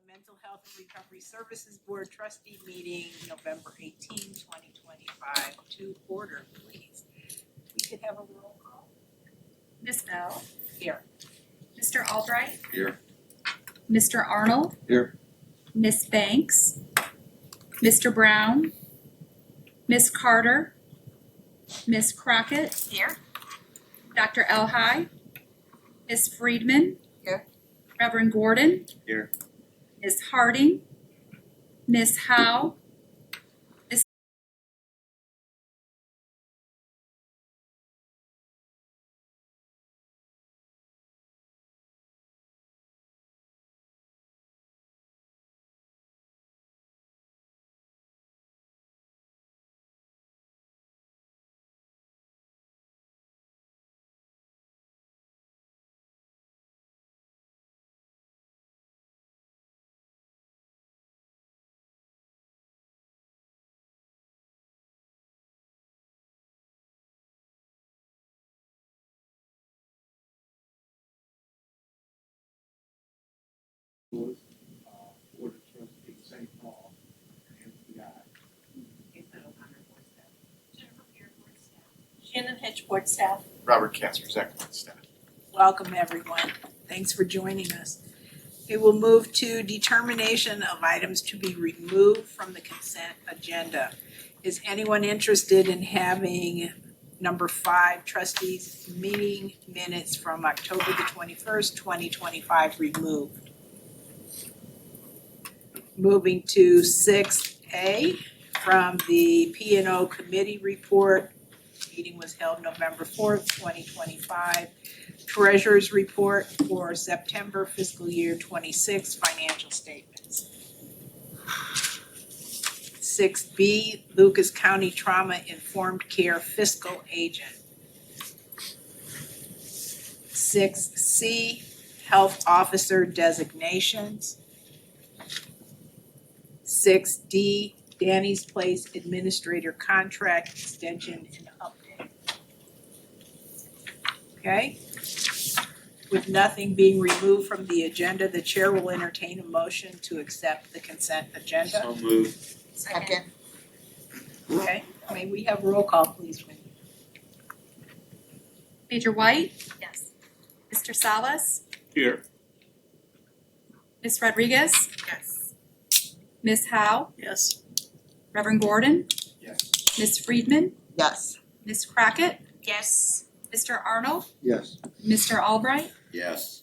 Mental Health and Recovery Services Board Trustee Meeting, November 18, 2025, to order, please. We could have a roll call. Ms. Bell. Here. Mr. Albright. Here. Mr. Arnold. Here. Ms. Banks. Mr. Brown. Ms. Carter. Ms. Crockett. Here. Dr. Elhai. Ms. Friedman. Here. Reverend Gordon. Here. Ms. Harding. Ms. Howe. Ms. Board of Trustees, St. Paul, MPI. Shannon Hedge, Board Staff. Robert Casper, Executive Staff. Welcome, everyone. Thanks for joining us. We will move to determination of items to be removed from the consent agenda. Is anyone interested in having number 5 trustees meeting minutes from October the 21st, 2025 removed? Moving to 6A from the P&O committee report. Meeting was held November 4th, 2025. Treasurer's report for September fiscal year 26 financial statements. 6B, Lucas County Trauma Informed Care Fiscal Agent. 6C, Health Officer Designations. 6D, Danny's Place Administrator Contract Extension and Update. Okay? With nothing being removed from the agenda, the chair will entertain a motion to accept the consent agenda. So moved. Second. Okay, may we have roll call, please, Wendy? Major White. Yes. Mr. Salas. Here. Ms. Rodriguez. Yes. Ms. Howe. Yes. Reverend Gordon. Yes. Ms. Friedman. Yes. Ms. Crockett. Yes. Mr. Arnold. Yes. Mr. Albright. Yes.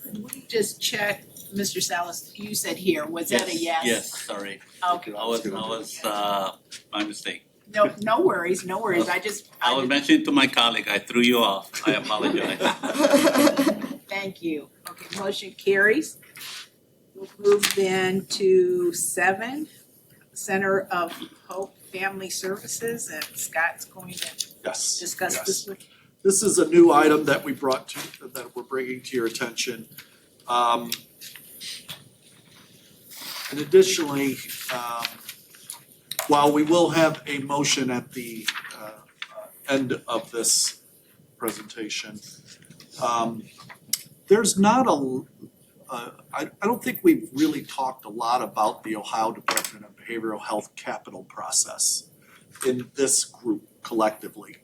Can we just check, Mr. Salas, you said here, was that a yes? Yes, sorry. Okay, I was, my mistake. no worries, I was mentioning to my colleague, I threw you off. I apologize. Thank you. Okay, motion carries. We'll move then to 7, Center of Hope Family Services, and Scott's going to Yes. discuss yes. this with. This is a new item that that we're bringing to your attention. And additionally, while we will have a motion at the end of this presentation, there's not I don't think we've really talked a lot about the Ohio Department of Behavioral Health capital process in this group collectively.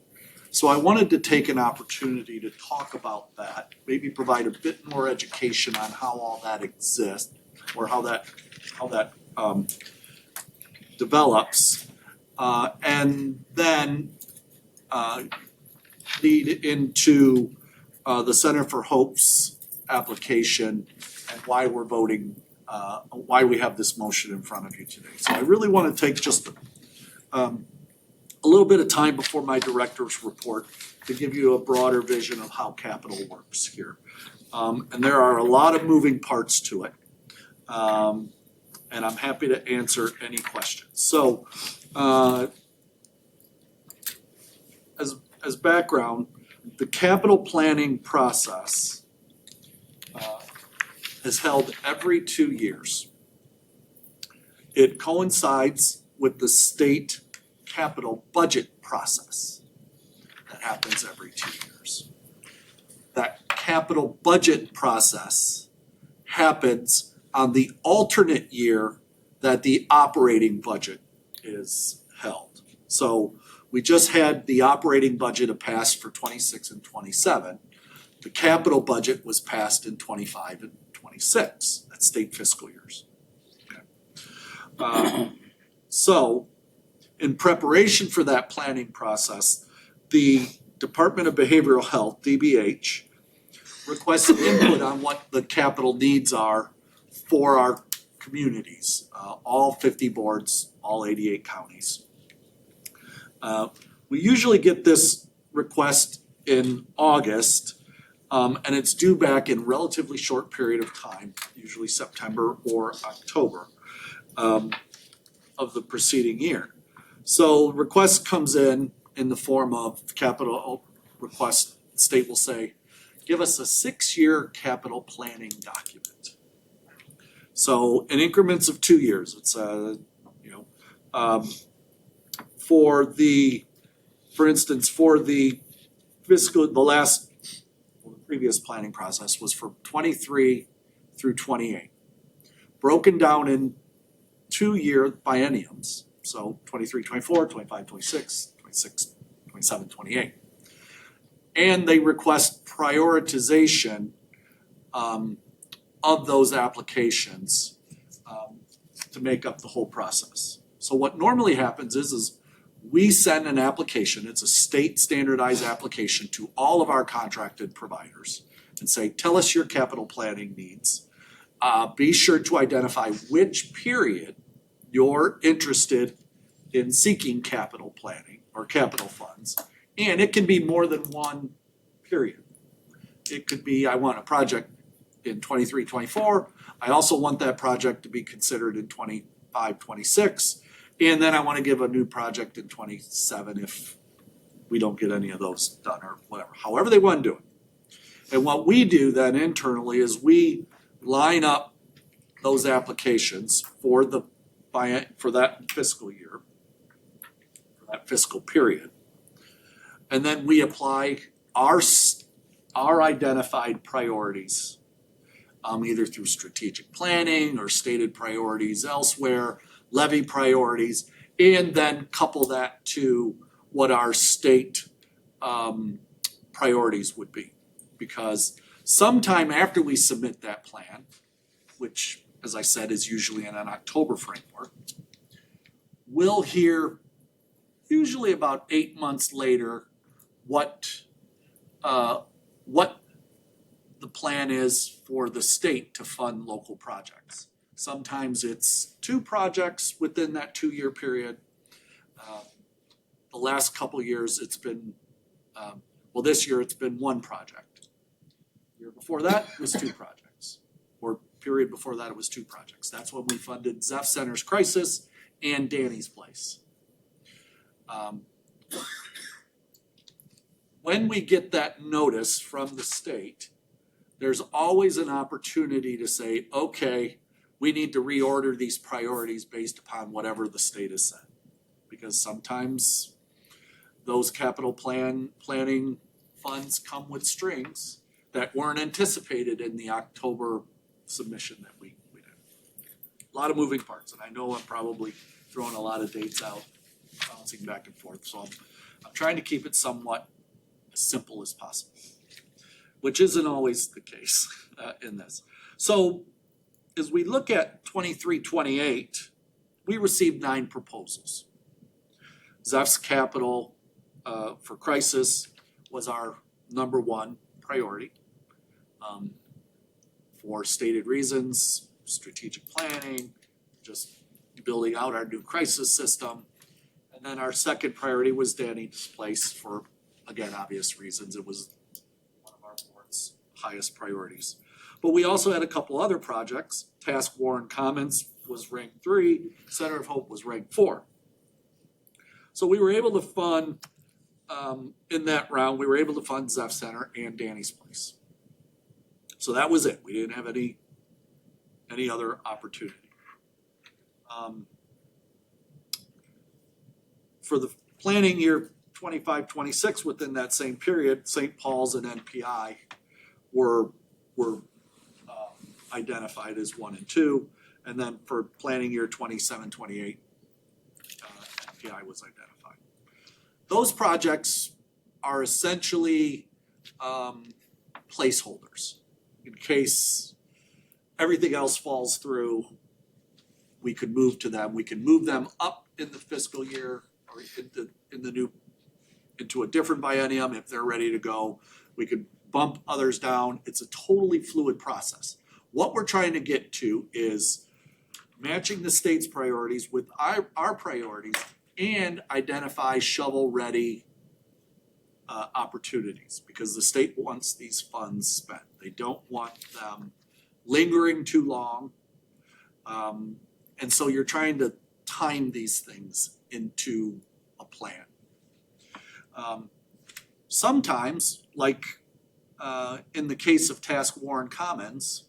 So I wanted to take an opportunity to talk about that, maybe provide a bit more education on how all that exists or how that develops, and then lead into the Center for Hope's application and why we're voting, why we have this motion in front of you today. So I really want to take just a little bit of time before my director's report to give you a broader vision of how capital works here. And there are a lot of moving parts to it. And I'm happy to answer any questions. So as background, the capital planning process is held every 2 years. It coincides with the state capital budget process that happens every 2 years. That capital budget process happens on the alternate year that the operating budget is held. So we just had the operating budget passed for 26 and 27. The capital budget was passed in 25 and 26. That's state fiscal years. Okay. So in preparation for that planning process, the Department of Behavioral Health, DBH, requested input on what the capital needs are for our communities, all 50 boards, all 88 counties. We usually get this request in August, and it's due back in relatively short period of time, usually September or October of the preceding year. So request comes in the form of capital request. The state will say, give us a 6-year capital planning document. So in increments of 2 years, it's for instance, for the previous planning process was for 23 through 28, broken down in 2-year bienniums. So 23, 24, 25, 26, 26, 27, 28. And they request prioritization of those applications to make up the whole process. So what normally happens is we send an application, it's a state standardized application to all of our contracted providers and say, tell us your capital planning needs. Be sure to identify which period you're interested in seeking capital planning or capital funds. And it can be more than one period. It could be, I want a project in 23, 24. I also want that project to be considered in 25, 26. And then I want to give a new project in 27 if we don't get any of those done or whatever, however they want to do it. And what we do then internally is we line up those applications for that fiscal year, for that fiscal period. And then we apply our identified priorities, either through strategic planning or stated priorities elsewhere, levy priorities, and then couple that to what our state priorities would be. Because sometime after we submit that plan, which, as I said, is usually in an October framework, we'll hear usually about 8 months later what the plan is for the state to fund local projects. Sometimes it's 2 projects within that 2-year period. The last couple of years it's been, this year it's been 1 project. The year before that it was 2 projects, or period before that it was 2 projects. That's when we funded Zeph Center's Crisis and Danny's Place. When we get that notice from the state, there's always an opportunity to say, okay, we need to reorder these priorities based upon whatever the state has said. Because sometimes those capital planning funds come with strings that weren't anticipated in the October submission that we did. A lot of moving parts, and I know I'm probably throwing a lot of dates out, bouncing back and forth, so I'm trying to keep it somewhat as simple as possible, which isn't always the case in this. So as we look at 23-28, we received 9 proposals. Zeph's capital for crisis was our number 1 priority for stated reasons, strategic planning, just building out our new crisis system. And then our second priority was Danny's Place for, again, obvious reasons. It was one of our board's highest priorities. But we also had a couple other projects. Task Warren Commons was ranked 3, Center of Hope was ranked 4. So we were able to fund, in that round, we were able to fund Zeph Center and Danny's Place. So that was it. We didn't have any other opportunity. For the planning year 25-26, within that same period, St. Paul's and NPI were identified as 1 and 2. And then for planning year 27-28, NPI was identified. Those projects are essentially placeholders. In case everything else falls through, we could move to them. We can move them up in the fiscal year or into a different biennium if they're ready to go. We could bump others down. It's a totally fluid process. What we're trying to get to is matching the state's priorities with our priorities and identify shovel-ready opportunities, because the state wants these funds spent. They don't want them lingering too long. And so you're trying to time these things into a plan. Sometimes, like in the case of Task Warren Commons,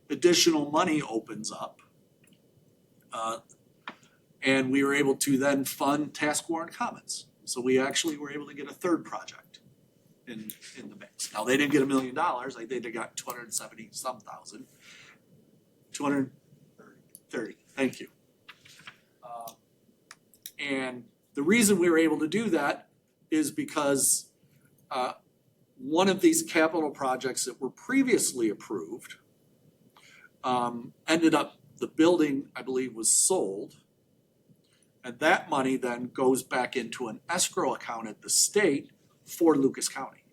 additional money opens up. And we were able to then fund Task Warren Commons. So we actually were able to get a third project in the mix. Now, they didn't get $1 million, I think they got 270-some thousand. 230, thank you. And the reason we were able to do that is because one of these capital projects that were previously approved ended up, the building, I believe, was sold. And that money then goes back into an escrow account at the state for Lucas County.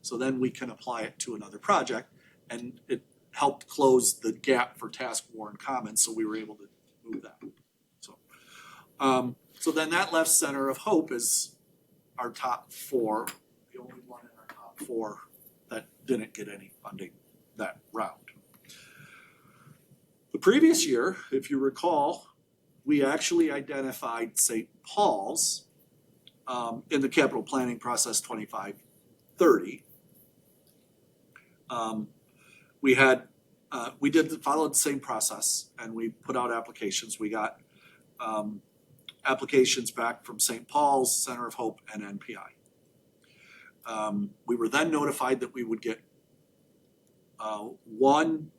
So then we can apply it to another project, and it helped close the gap for Task Warren Commons, so we were able to move that. So then that left Center of Hope as our top 4, the only one in our top 4 that didn't get any funding that round. The previous year, if you recall, we actually identified St. Paul's in the capital planning process 25-30. We followed the same process, and we put out applications. We got applications back from St. Paul's, Center of Hope, and NPI. We were then notified that we would get one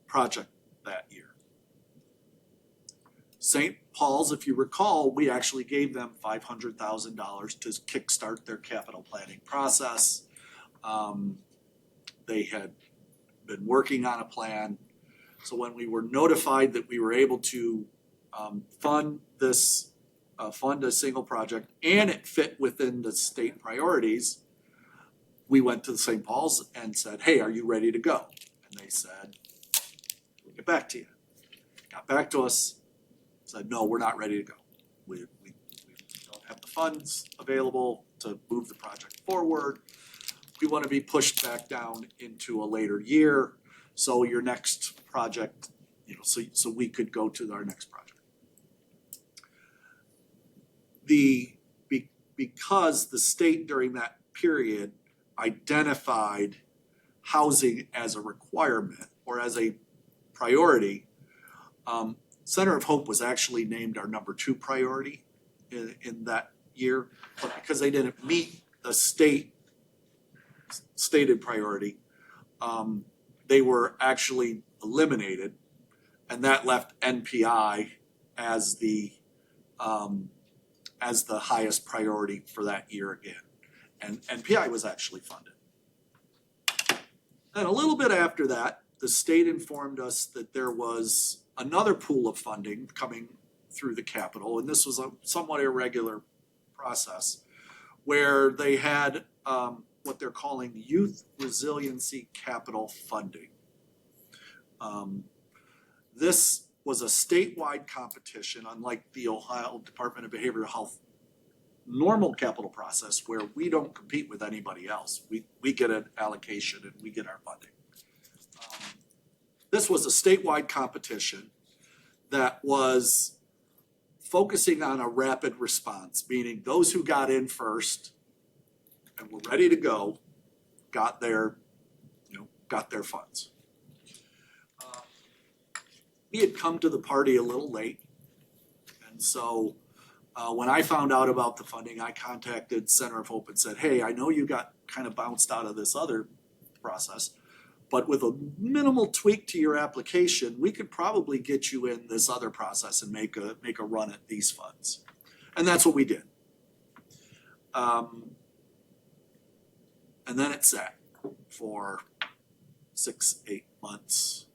project that year. St. Paul's, if you recall, we actually gave them $500,000 to kickstart their capital planning process. They had been working on a plan. So when we were notified that we were able to fund a single project and it fit within the state priorities, we went to St. Paul's and said, hey, are you ready to go? And they said, we'll get back to you. Got back to us, said, no, we're not ready to go. We don't have the funds available to move the project forward. We want to be pushed back down into a later year. So your next project, so we could go to our next project. Because the state during that period identified housing as a requirement or as a priority, Center of Hope was actually named our number 2 priority in that year, but because they didn't meet the stated priority, they were actually eliminated, and that left NPI as the highest priority for that year again. And NPI was actually funded. And a little bit after that, the state informed us that there was another pool of funding coming through the Capitol, and this was a somewhat irregular process, where they had what they're calling Youth Resiliency Capital Funding. This was a statewide competition, unlike the Ohio Department of Behavioral Health normal capital process, where we don't compete with anybody else. We get an allocation and we get our funding. This was a statewide competition that was focusing on a rapid response, meaning those who got in first and were ready to go got their funds. We had come to the party a little late, and so when I found out about the funding, I contacted Center of Hope and said, hey, I know you got kind of bounced out of this other process. But with a minimal tweak to your application, we could probably get you in this other process and make a run at these funds. And that's what we did. And then it sat for 6-8 months.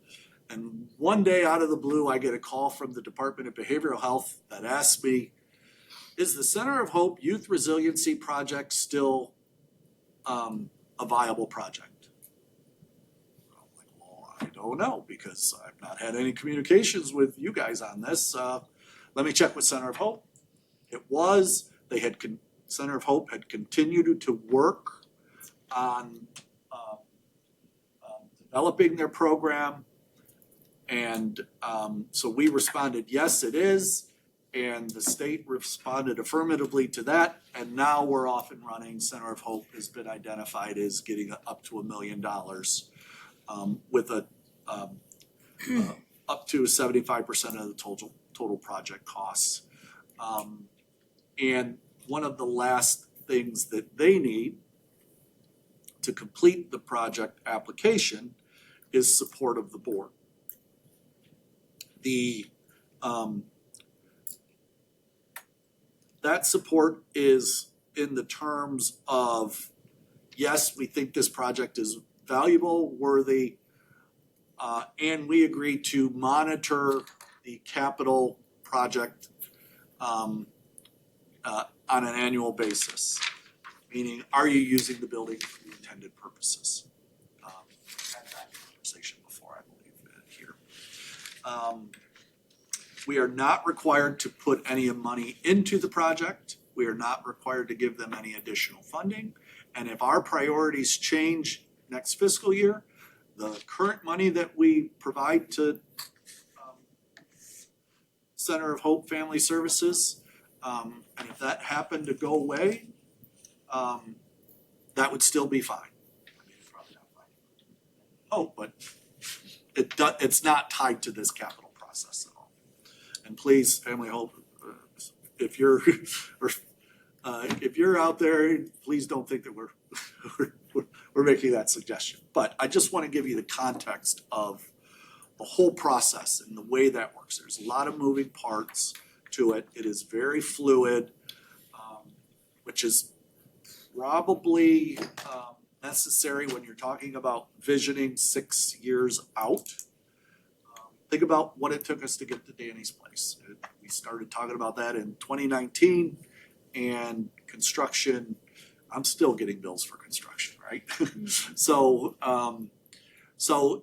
And one day out of the blue, I get a call from the Department of Behavioral Health that asks me, is the Center of Hope Youth Resiliency Project still a viable project? I'm like, well, I don't know, because I've not had any communications with you guys on this. Let me check with Center of Hope. It was, Center of Hope had continued to work on developing their program. And so we responded, yes, it is. And the state responded affirmatively to that. And now we're off and running. Center of Hope has been identified as getting up to $1 million with a up to 75% of the total project costs. And one of the last things that they need to complete the project application is support of the board. That support is in the terms of, yes, we think this project is valuable, worthy, and we agree to monitor the capital project on an annual basis. Meaning, are you using the building for the intended purposes? Had that conversation before, I believe, here. We are not required to put any money into the project. We are not required to give them any additional funding. And if our priorities change next fiscal year, the current money that we provide to Center of Hope Family Services, and if that happened to go away, that would still be fine. I mean, it's probably not fine. Oh, but it's not tied to this capital process at all. And please, Family Hope, if you're out there, please don't think that we're making that suggestion. But I just want to give you the context of the whole process and the way that works. There's a lot of moving parts to it. It is very fluid, which is probably necessary when you're talking about visioning 6 years out. Think about what it took us to get to Danny's place. We started talking about that in 2019, and construction, I'm still getting bills for construction, right? So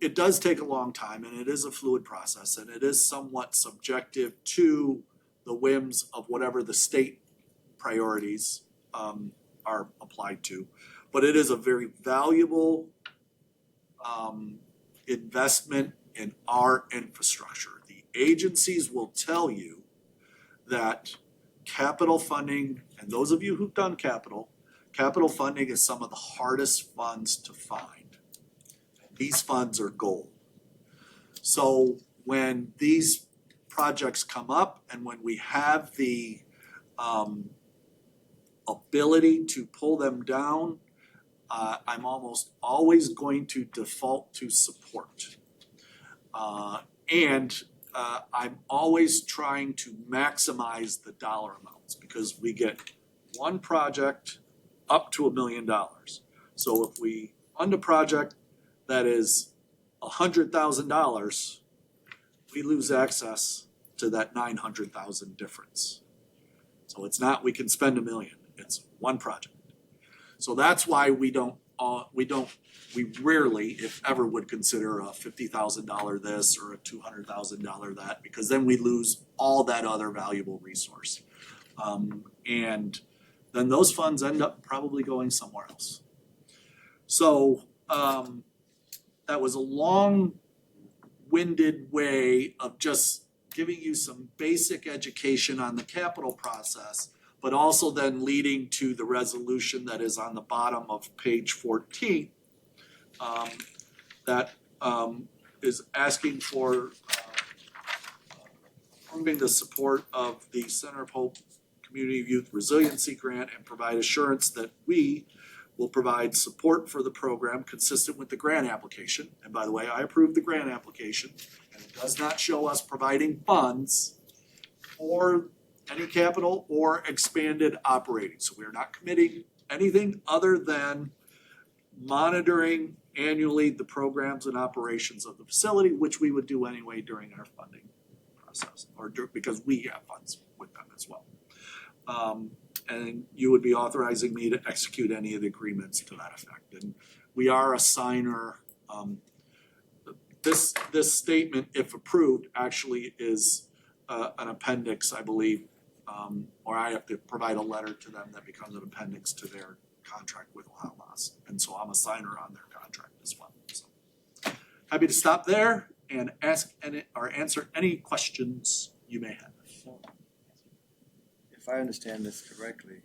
it does take a long time, and it is a fluid process, and it is somewhat subjective to the whims of whatever the state priorities are applied to. But it is a very valuable investment in our infrastructure. The agencies will tell you that capital funding, and those of you who've done capital funding is some of the hardest funds to find. These funds are gold. So when these projects come up and when we have the ability to pull them down, I'm almost always going to default to support. And I'm always trying to maximize the dollar amounts because we get one project up to $1 million. So if we fund a project that is $100,000, we lose access to that $900,000 difference. So it's not we can spend $1 million, it's one project. So that's why we rarely, if ever, would consider a $50,000 this or a $200,000 that, because then we lose all that other valuable resource. And then those funds end up probably going somewhere else. So that was a long-winded way of just giving you some basic education on the capital process, but also then leading to the resolution that is on the bottom of page 14 that is asking for approving the support of the Center of Hope Community Youth Resiliency Grant and provide assurance that we will provide support for the program consistent with the grant application. And by the way, I approved the grant application, and it does not show us providing funds for any capital or expanded operating. So we are not committing anything other than monitoring annually the programs and operations of the facility, which we would do anyway during our funding process, because we have funds with them as well. And you would be authorizing me to execute any of the agreements to that effect. And we are a signer. This statement, if approved, actually is an appendix, I believe, or I have to provide a letter to them that becomes an appendix to their contract with Ohamas. And so I'm a signer on their contract as well. So happy to stop there and ask or answer any questions you may have. So, if I understand this correctly,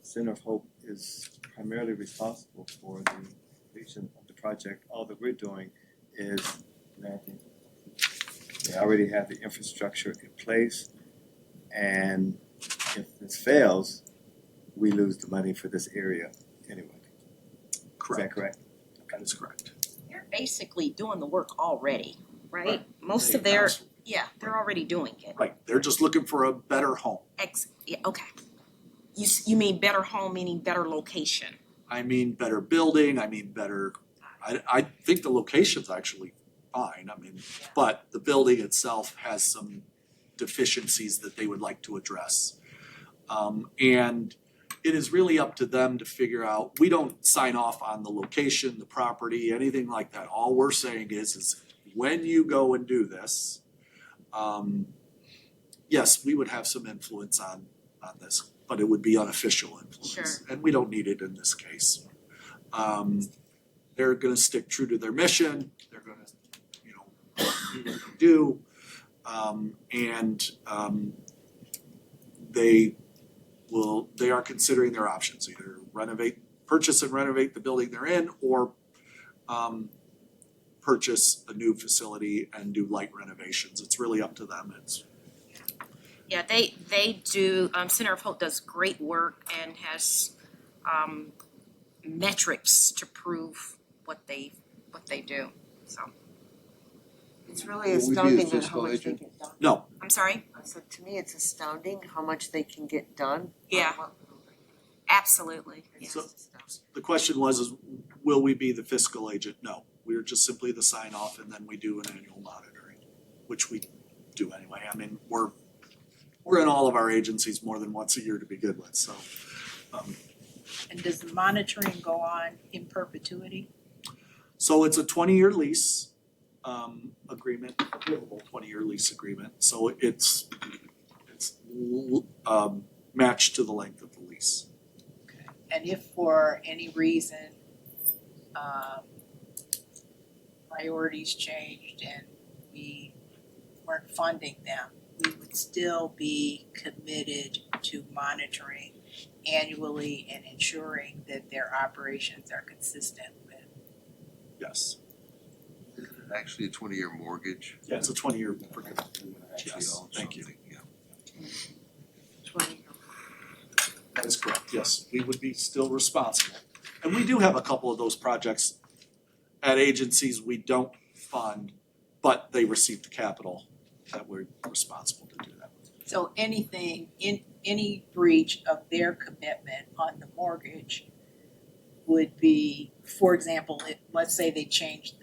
Center of Hope is primarily responsible for the completion of the project. All that we're doing is granting. They already have the infrastructure in place, and if this fails, we lose the money for this area anyway. Is that correct? That is correct. They're basically doing the work already, right? Most of their, Absolutely. yeah, they're already doing it. Right, they're just looking for a better home. Yeah, okay. You mean better home, meaning better location? I mean better building, I mean better, I think the location's actually fine, I mean, but the building itself has some deficiencies that they would like to address. And it is really up to them to figure out, we don't sign off on the location, the property, anything like that. All we're saying is when you go and do this, yes, we would have some influence on this, but it would be unofficial influence. Sure. And we don't need it in this case. They're gonna stick true to their mission, they're gonna, do what they do. They are considering their options, either purchase and renovate the building they're in, or purchase a new facility and do light renovations. It's really up to them. Yeah, they do, Center of Hope does great work and has metrics to prove what they do, so. It's really Will we be the astounding on how fiscal much they agent? get done. No, I'm sorry? So to me, it's astounding how much they can get done. Yeah. Absolutely, It's yeah. just astounding. the question was, will we be the fiscal agent? No, we're just simply the sign off, and then we do an annual monitoring, which we do anyway. I mean, we're in all of our agencies more than once a year to begin with, so. And does the monitoring go on in perpetuity? So it's a 20-year lease agreement, available 20-year lease agreement. So it's matched to the length of the lease. And if for any reason, priorities changed and we weren't funding them, we would still be committed to monitoring annually and ensuring that their operations are consistent with. Yes. Actually a 20-year mortgage. Yeah, it's a 20-year agreement. Actually Yes, own thank you. something, yeah. 20. That is correct, yes, we would be still responsible. And we do have a couple of those projects at agencies we don't fund, but they receive the capital that we're responsible to do that. So anything, in any breach of their commitment on the mortgage would be, for example, let's say they changed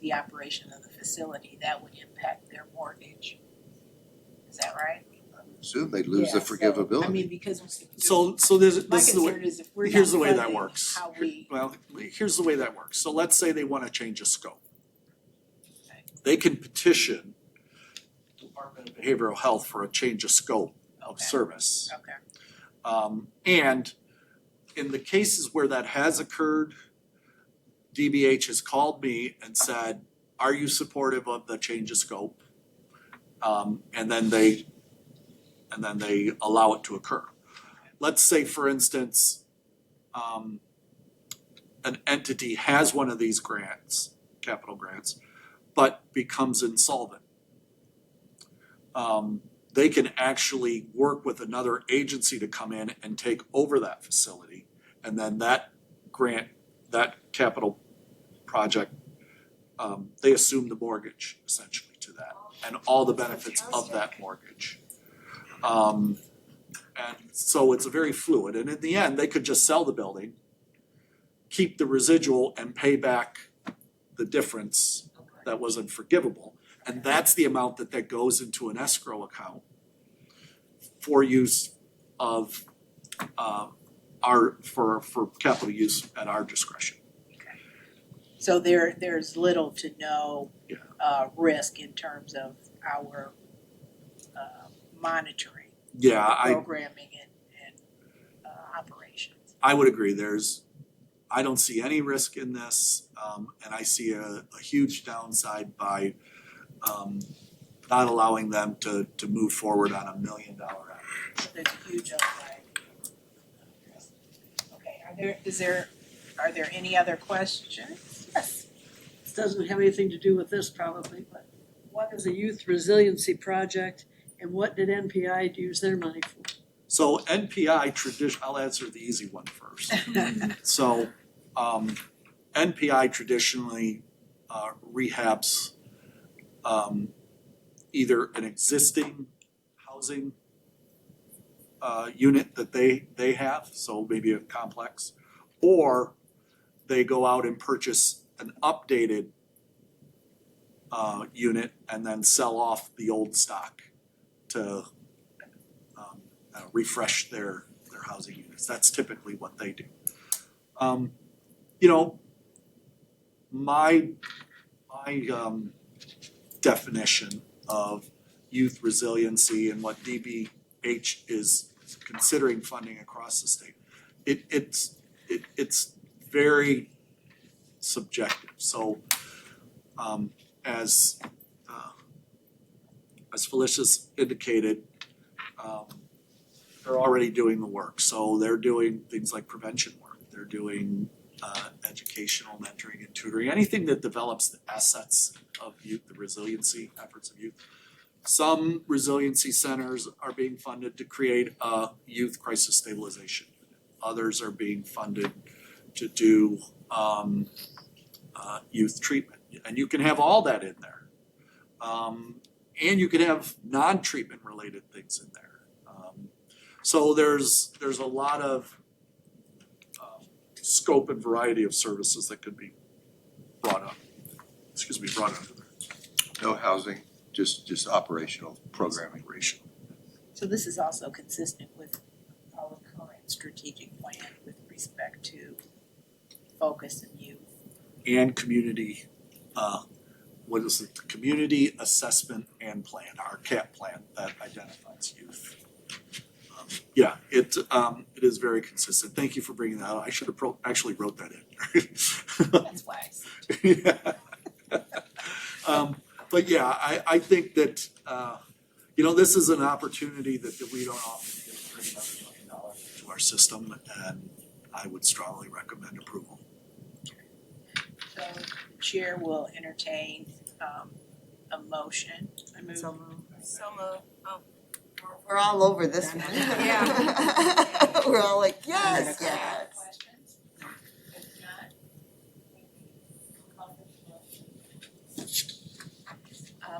the operation of the facility, that would impact their mortgage. Is that right? I would assume they'd lose the Yeah, so, forgivability. I mean, because So my this is the way, concern is if we're here's not the way that funding, works. how we, Well, here's the way that works. So let's say they wanna change a scope. Okay. They can petition Department of Behavioral Health for a change of scope of Okay. service. okay, And in the cases where that has occurred, DBH has called me and said, are you supportive of the change of scope? And then they allow it to occur. Let's say, for instance, an entity has one of these grants, capital grants, but becomes insolvent. they can actually work with another agency to come in and take over that facility. And then that grant, that capital project, they assume the mortgage essentially to that and all the benefits of that mortgage. And so it's a very fluid, and in the end, they could just sell the building, keep the residual and pay back the difference that was unforgivable. And that's the amount that goes into an escrow account for use of for capital use at our discretion. So there's little to no Yeah. risk in terms of our monitoring, Yeah, programming and operations. I would agree, I don't see any risk in this, and I see a huge downside by not allowing them to move forward on $1 million average. So there's a huge upside. Okay, are there any other questions? Yes. This doesn't have anything to do with this probably, but what is a youth resiliency project and what did NPI use their money for? So NPI I'll answer the easy one first. So NPI traditionally rehabs either an existing housing unit that they have, so maybe a complex, or they go out and purchase an updated unit and then sell off the old stock to refresh their housing units. That's typically what they do. You know, my definition of youth resiliency and what DBH is considering funding across the state, it's very subjective. So as Felicia's indicated, they're already doing the work. So they're doing things like prevention work. They're doing educational mentoring and tutoring, anything that develops the assets of youth, the resiliency efforts of youth. Some resiliency centers are being funded to create a youth crisis stabilization unit. Others are being funded to do youth treatment. And you can have all that in there. And you can have non-treatment related things in there. So there's a lot of scope and variety of services that could be brought under there. No housing, just operational programming. So this is also consistent with our current strategic plan with respect to focus and youth. And community, what is it, the Community Assessment and Plan, our CAP plan that identifies youth. Yeah, it is very consistent. Thank you for bringing that up. I should have actually wrote that in. That's why I said. Yeah. But yeah, I think that, this is an opportunity that we don't often get to bring $1 million into our system, and I would strongly recommend approval. So the chair will entertain a motion. I move. So moved. So moved. Oh, We're all over this one. Yeah. We're all like, Any yes, other yes. questions? If not, call for the motion.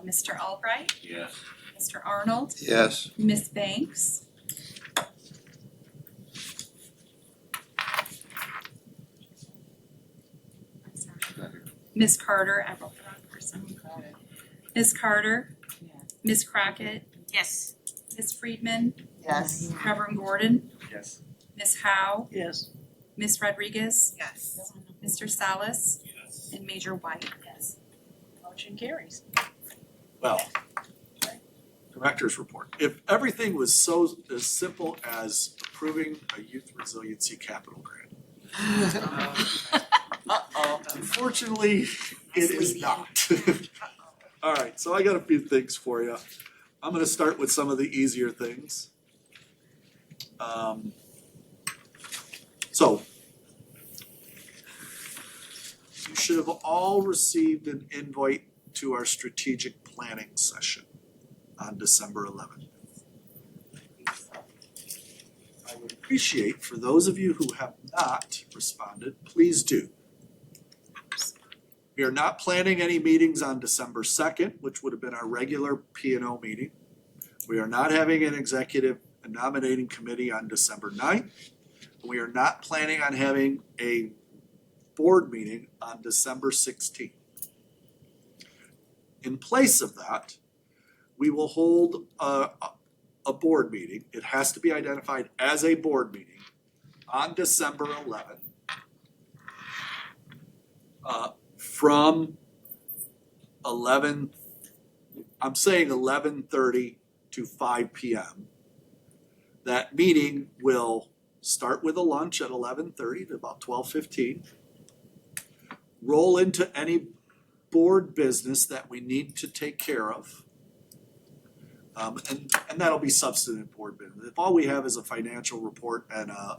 Mr. Albright, Yes. Mr. Arnold, Yes. Ms. Banks, Ms. Carter, I wrote the wrong person. Ms. Carter, Ms. Crockett, yes. Ms. Friedman, Yes. Reverend Gordon, Yes. Ms. Howe, Yes. Ms. Rodriguez, Yes. Mr. Salas, Yes. and Major White. Yes. Motion carries. Well, director's report. If everything was so as simple as approving a youth resiliency capital grant. Uh-oh. Unfortunately, it is not. All right, so I got a few things for you. I'm gonna start with some of the easier things. So you should have all received an invite to our strategic planning session on December 11th. I would appreciate for those of you who have not responded, please do. We are not planning any meetings on December 2nd, which would have been our regular P&O meeting. We are not having an executive and nominating committee on December 9th. We are not planning on having a board meeting on December 16th. In place of that, we will hold a board meeting. It has to be identified as a board meeting on December 11th. From 11:30 to 5 p.m. That meeting will start with a lunch at 11:30 to about 12:15. Roll into any board business that we need to take care of. And that'll be substantive board business. If all we have is a financial report and a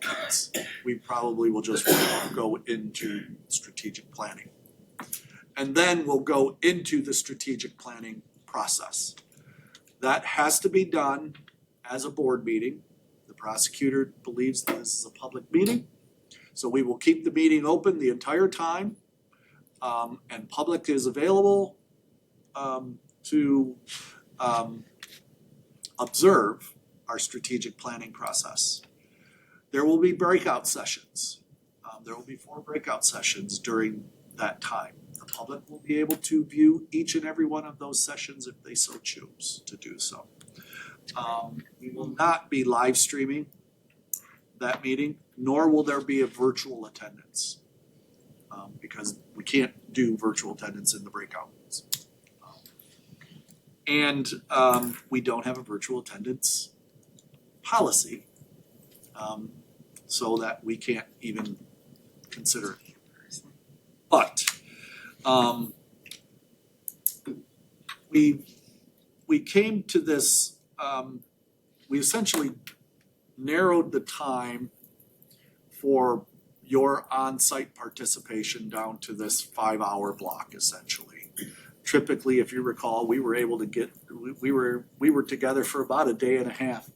minutes, we probably will just go into strategic planning. And then we'll go into the strategic planning process. That has to be done as a board meeting. The prosecutor believes that this is a public meeting. So we will keep the meeting open the entire time. And public is available to observe our strategic planning process. There will be breakout sessions. There will be 4 breakout sessions during that time. The public will be able to view each and every one of those sessions if they so choose to do so. We will not be live streaming that meeting, nor will there be a virtual attendance. Because we can't do virtual attendance in the breakout rooms. And we don't have a virtual attendance policy, so that we can't even consider it. But we came to this, we essentially narrowed the time for your on-site participation down to this 5-hour block essentially. Typically, if you recall, we were able to get, we were together for about a day and a half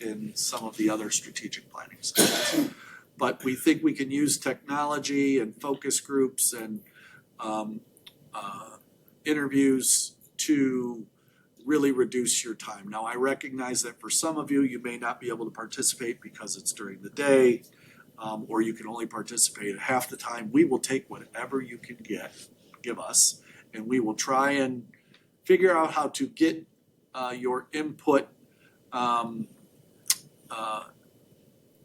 in some of the other strategic planning sessions. But we think we can use technology and focus groups and interviews to really reduce your time. Now, I recognize that for some of you, you may not be able to participate because it's during the day, or you can only participate at half the time. We will take whatever you can give us, and we will try and figure out how to get your input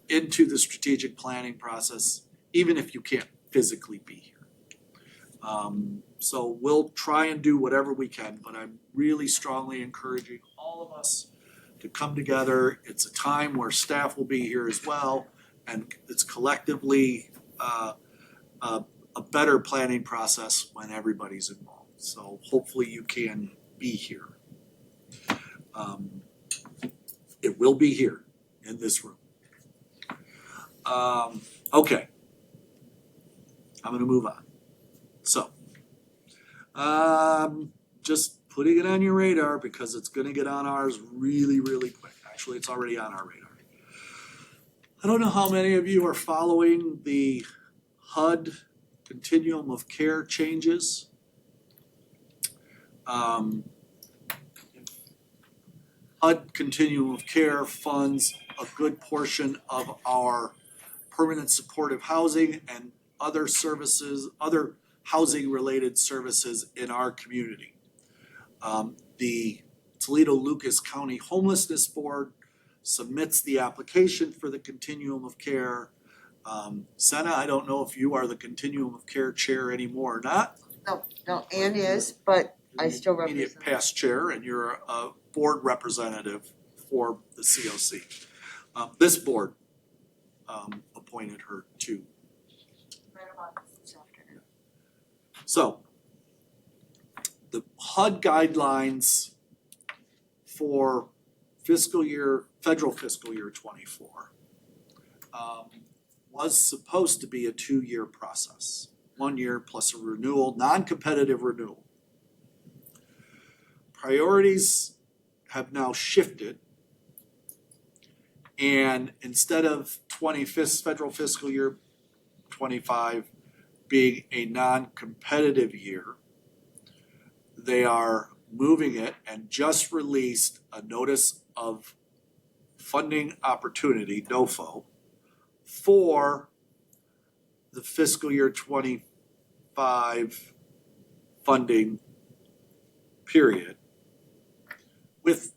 into the strategic planning process, even if you can't physically be here. So we'll try and do whatever we can, but I'm really strongly encouraging all of us to come together. It's a time where staff will be here as well, and it's collectively a better planning process when everybody's involved. So hopefully you can be here. It will be here in this room. Okay. I'm gonna move on. So, just putting it on your radar because it's gonna get on ours really, really quick. Actually, it's already on our radar. I don't know how many of you are following the HUD continuum of care changes. HUD continuum of care funds a good portion of our permanent supportive housing and other services, other housing related services in our community. The Toledo-Lucas County Homelessness Board submits the application for the continuum of care. Senna, I don't know if you are the continuum of care chair anymore or not. No, Ann is, but I still Immediate represent. past chair, and you're a board representative for the COC. This board appointed her to. So the HUD guidelines for federal fiscal year 24 was supposed to be a 2-year process, 1 year plus a renewal, non-competitive renewal. Priorities have now shifted, And instead of federal fiscal year 25 being a non-competitive year, they are moving it and just released a notice of funding opportunity, NOFO, for the fiscal year 25 funding period with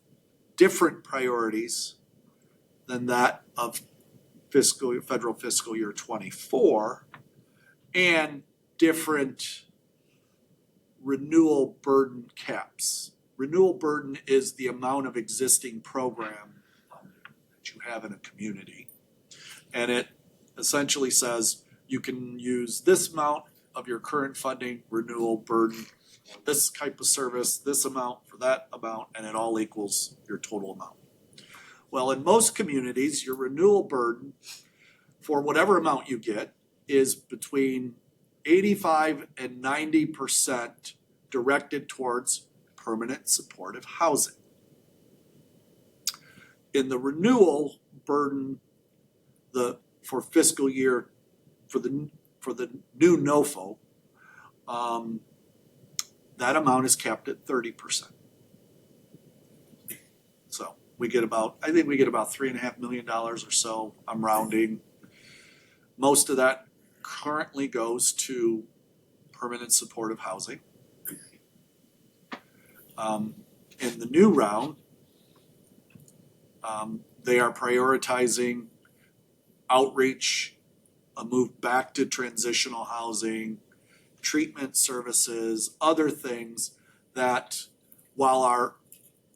different priorities than that of federal fiscal year 24 and different renewal burden caps. Renewal burden is the amount of existing program that you have in a community. And it essentially says you can use this amount of your current funding renewal burden, this type of service, this amount for that amount, and it all equals your total amount. Well, in most communities, your renewal burden for whatever amount you get is between 85 and 90% directed towards permanent supportive housing. In the renewal burden, for fiscal year for the new NOFO, that amount is capped at 30%. So I think we get about $3.5 million or so. I'm rounding. Most of that currently goes to permanent supportive housing. In the new round, they are prioritizing outreach, a move back to transitional housing, treatment services, other things that, while are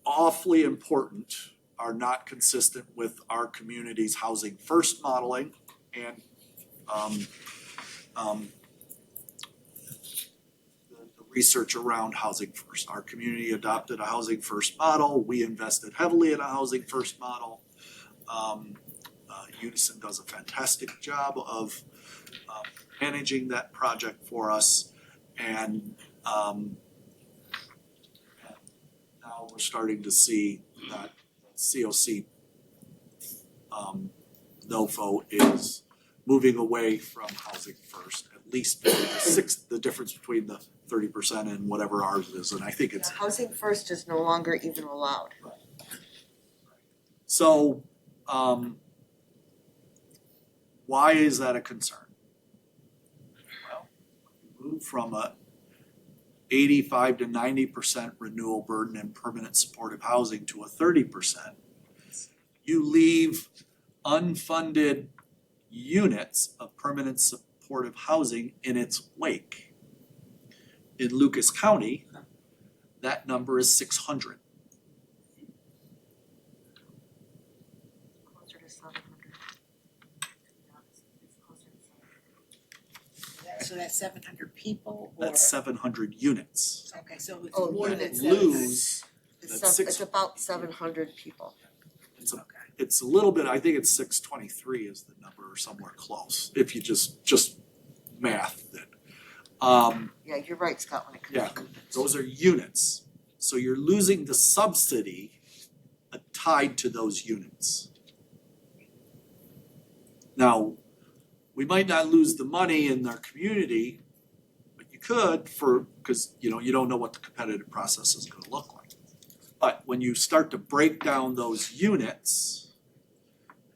awfully important, are not consistent with our community's housing first modeling and the research around housing first. Our community adopted a housing first model. We invested heavily in a housing first model. Unison does a fantastic job of managing that project for us, and now we're starting to see that COC NOFO is moving away from housing first, at least the difference between the 30% and whatever ours is, and I think it's Housing first is no longer even allowed. so. Why is that a concern? Well, we move from a 85 to 90% renewal burden in permanent supportive housing to a 30%. You leave unfunded units of permanent supportive housing in its wake. In Lucas County, that number is 600. Closer to 700. So that's 700 people or? That's 700 units. Okay, so it's Oh, more than units. Lose, that's It's about 700 people. it's a little bit, I think it's 623 is the number or somewhere close, if you just math it. Yeah, you're right, Scott, when it comes Yeah. to units. Those are units, so you're losing the subsidy tied to those units. Now, we might not lose the money in our community, but you could because you don't know what the competitive process is gonna look like. But when you start to break down those units,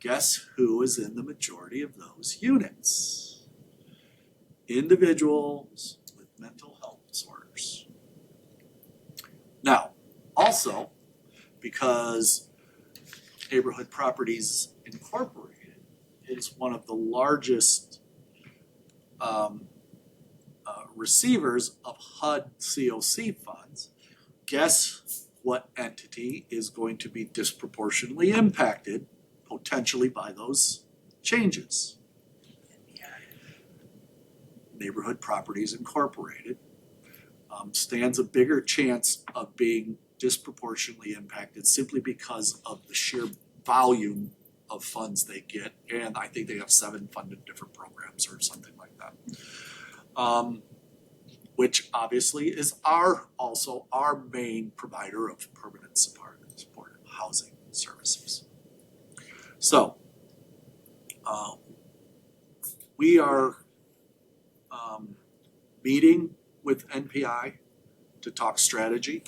guess who is in the majority of those units? Individuals with mental health disorders. Now, also, because Neighborhood Properties Incorporated is one of the largest receivers of HUD COC funds, guess what entity is going to be disproportionately impacted potentially by those changes? Neighborhood Properties Incorporated stands a bigger chance of being disproportionately impacted simply because of the sheer volume of funds they get, and I think they have 7 funded different programs or something like that. Which obviously is also our main provider of permanent supportive housing services. So, we are meeting with NPI to talk strategy,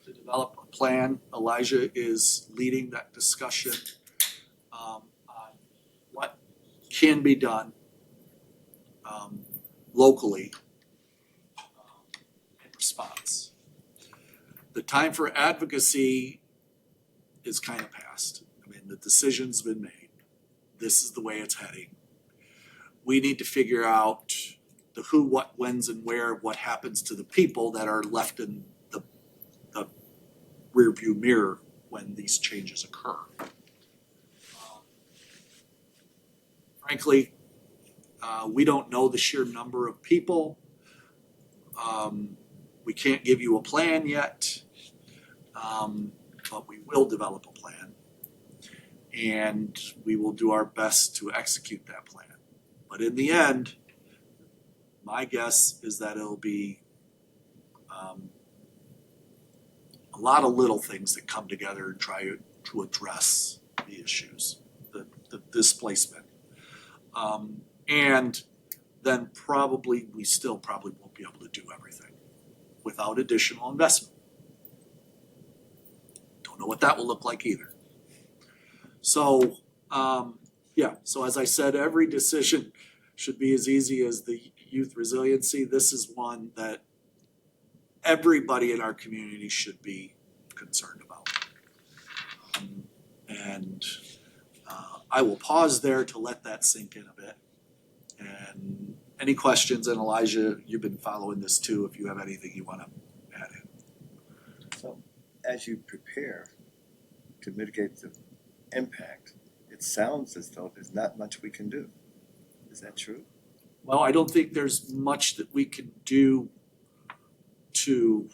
to develop a plan. Elijah is leading that discussion on what can be done locally in response. The time for advocacy is kind of past. I mean, the decision's been made. This is the way it's heading. We need to figure out the who, what, whens, and where, what happens to the people that are left in the rearview mirror when these changes occur. Frankly, we don't know the sheer number of people. We can't give you a plan yet, but we will develop a plan. And we will do our best to execute that plan. But in the end, my guess is that it'll be a lot of little things that come together and try to address the issues, the displacement. And then we still probably won't be able to do everything without additional investment. Don't know what that will look like either. So, so as I said, every decision should be as easy as the youth resiliency. This is one that everybody in our community should be concerned about. I will pause there to let that sink in a bit. And any questions, and Elijah, you've been following this too, if you have anything you want to add in. So as you prepare to mitigate the impact, it sounds as though there's not much we can do. Is that true? Well, I don't think there's much that we can do to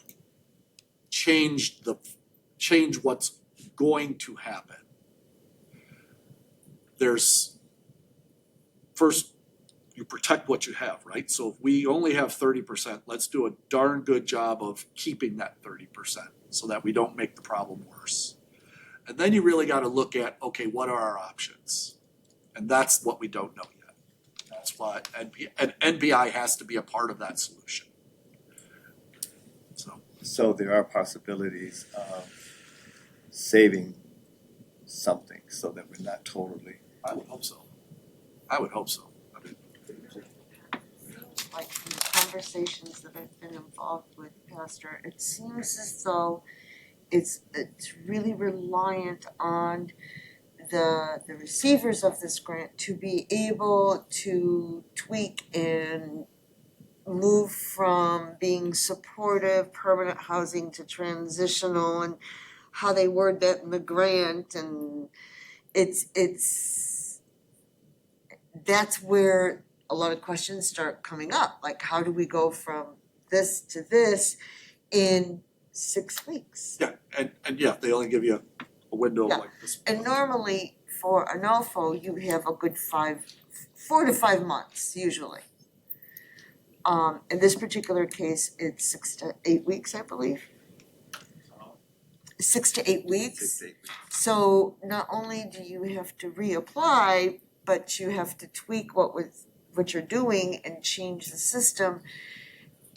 change what's going to happen. First, you protect what you have, right? So if we only have 30%, let's do a darn good job of keeping that 30% so that we don't make the problem worse. And then you really got to look at, okay, what are our options? And that's what we don't know yet. That's why NPI has to be a part of that solution. So there are possibilities of saving something so that we're not totally. I would hope so. I mean, Like from the conversations that I've been involved with, Pastor, it seems as though it's really reliant on the receivers of this grant to be able to tweak and move from being supportive, permanent housing to transitional, and how they word that in the grant, and it's that's where a lot of questions start coming up. Like, how do we go from this to this in 6 weeks? yeah, and yeah, they only give you a window Yeah. like this. And normally for an OFO, you have a good 4 to 5 months usually. In this particular case, it's 6 to 8 weeks, I believe. 6 to 8 weeks. So not only do you have to reapply, but you have to tweak what you're doing and change the system.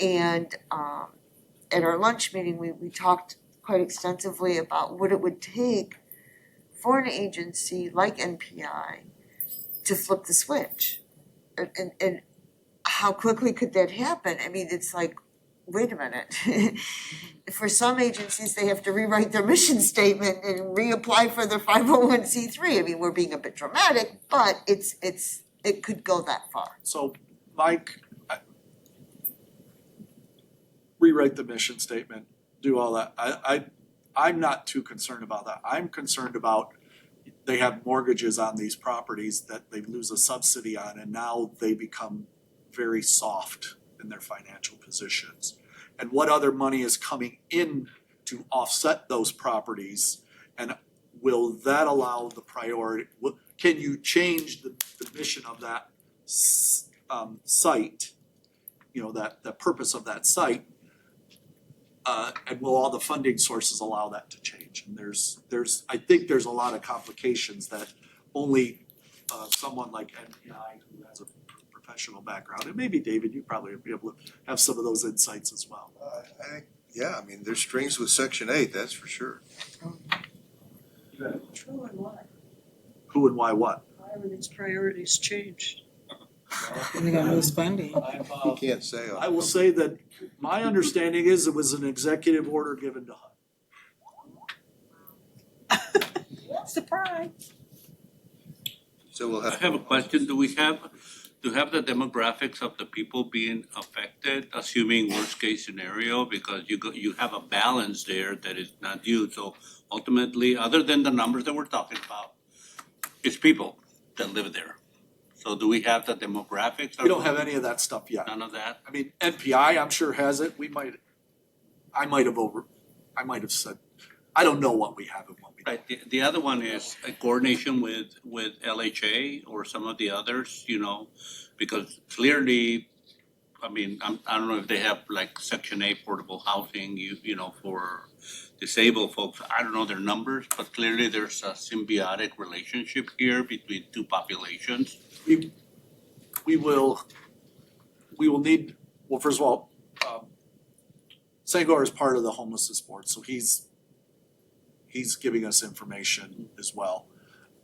And at our lunch meeting, we talked quite extensively about what it would take for an agency like NPI to flip the switch. And how quickly could that happen? I mean, it's like, wait a minute. For some agencies, they have to rewrite their mission statement and reapply for their 501c3. I mean, we're being a bit dramatic, but it could go that far. So, Mike, rewrite the mission statement, do all that. I'm not too concerned about that. I'm concerned about they have mortgages on these properties that they lose a subsidy on, and now they become very soft in their financial positions. And what other money is coming in to offset those properties? And will that allow the priority? Can you change the mission of that site? You know, that the purpose of that site and will all the funding sources allow that to change? And I think there's a lot of complications that only someone like NPI who has a professional background, and maybe David, you probably would be able to have some of those insights as well. I think, yeah, I mean, there's strings with Section 8, that's for sure. True and why? Who and why what? Why were these priorities changed? And they're gonna lose funding. You can't say. I will say that my understanding is it was an executive order given to HUD. Surprise. So we'll I have. have a question, do we have the demographics of the people being affected, assuming worst case scenario? Because you have a balance there that is not due, so ultimately, other than the numbers that we're talking about, it's people that live there. So do we have the demographics? We don't have any of that stuff yet. None of that? I mean, NPI, I'm sure has it. I might have said, I don't know what we have and what we don't. Right, the other one is a coordination with LHA or some of the others, because clearly, I mean, I don't know if they have like Section 8 portable housing, for disabled folks. I don't know their numbers, but clearly there's a symbiotic relationship here between two populations. We will need, well, first of all, Sangor is part of the homelessness board, so he's giving us information as well.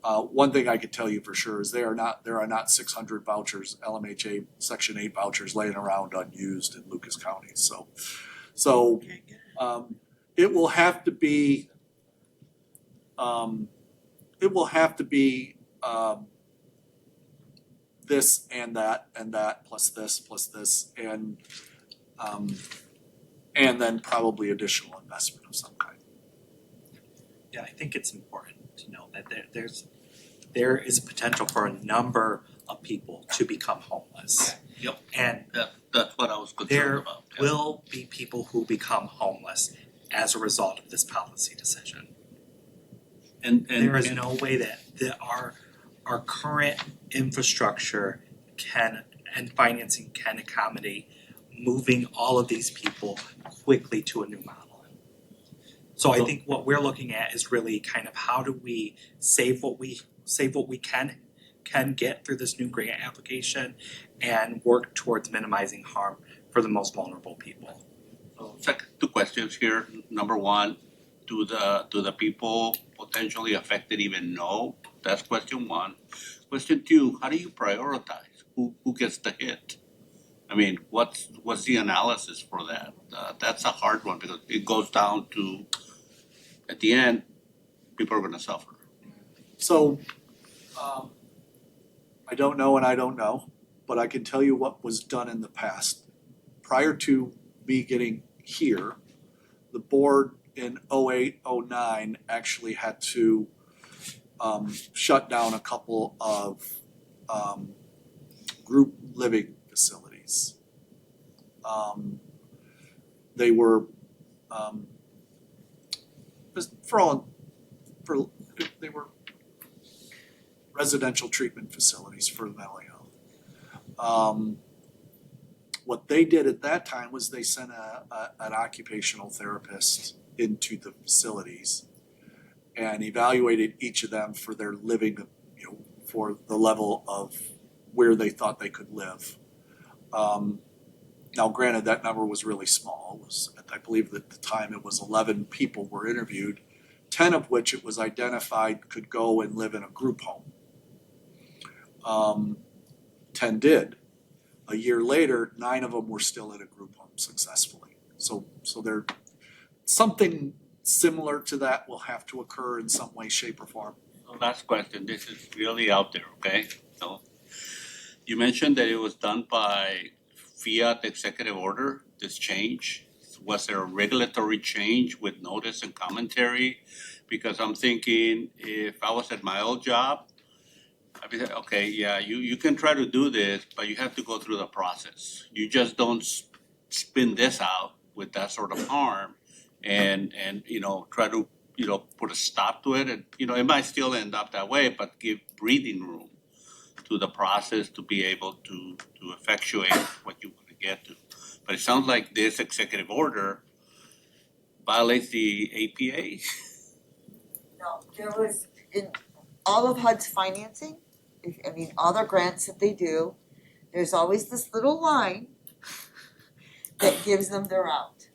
One thing I could tell you for sure is there are not 600 vouchers, LMHA Section 8 vouchers laying around unused in Lucas County, so it will have to be this and that plus this and then probably additional investment of some kind. Yeah, I think it's important to know that there is a potential for a number of people to become homeless. Yep. And That's what I was concerned there about. Yeah. will be people who become homeless as a result of this policy decision. And There is no way that our current infrastructure and financing can accommodate moving all of these people quickly to a new model. So I think what we're looking at is really kind of how do we save what we can get through this new grant application and work towards minimizing harm for the most vulnerable people. So two questions here. Number one, do the people potentially affected even know? That's question one. Question two, how do you prioritize? Who gets the hit? I mean, what's the analysis for that? That's a hard one because it goes down to, at the end, people are gonna suffer. So, I don't know and I don't know, but I can tell you what was done in the past. Prior to me getting here, the board in 08, 09 actually had to shut down a couple of group living facilities. They were they were residential treatment facilities for mental health. What they did at that time was they sent an occupational therapist into the facilities and evaluated each of them for their living, for the level of where they thought they could live. Now granted, that number was really small. It was, I believe at the time it was 11 people were interviewed, 10 of which it was identified could go and live in a group home. 10 did. A year later, 9 of them were still in a group home successfully. So there, something similar to that will have to occur in some way, shape, or form. Last question, this is really out there, okay? So you mentioned that it was done by fiat executive order, this change. Was there a regulatory change with notice and commentary? Because I'm thinking if I was at my old job, I'd be like, okay, yeah, you can try to do this, but you have to go through the process. You just don't spin this out with that sort of harm and try to, put a stop to it. And, it might still end up that way, but give breathing room to the process to be able to effectuate what you want to get to. But it sounds like this executive order violates the APA? No, there was, in all of HUD's financing, all their grants that they do, there's always this little line that gives them their out.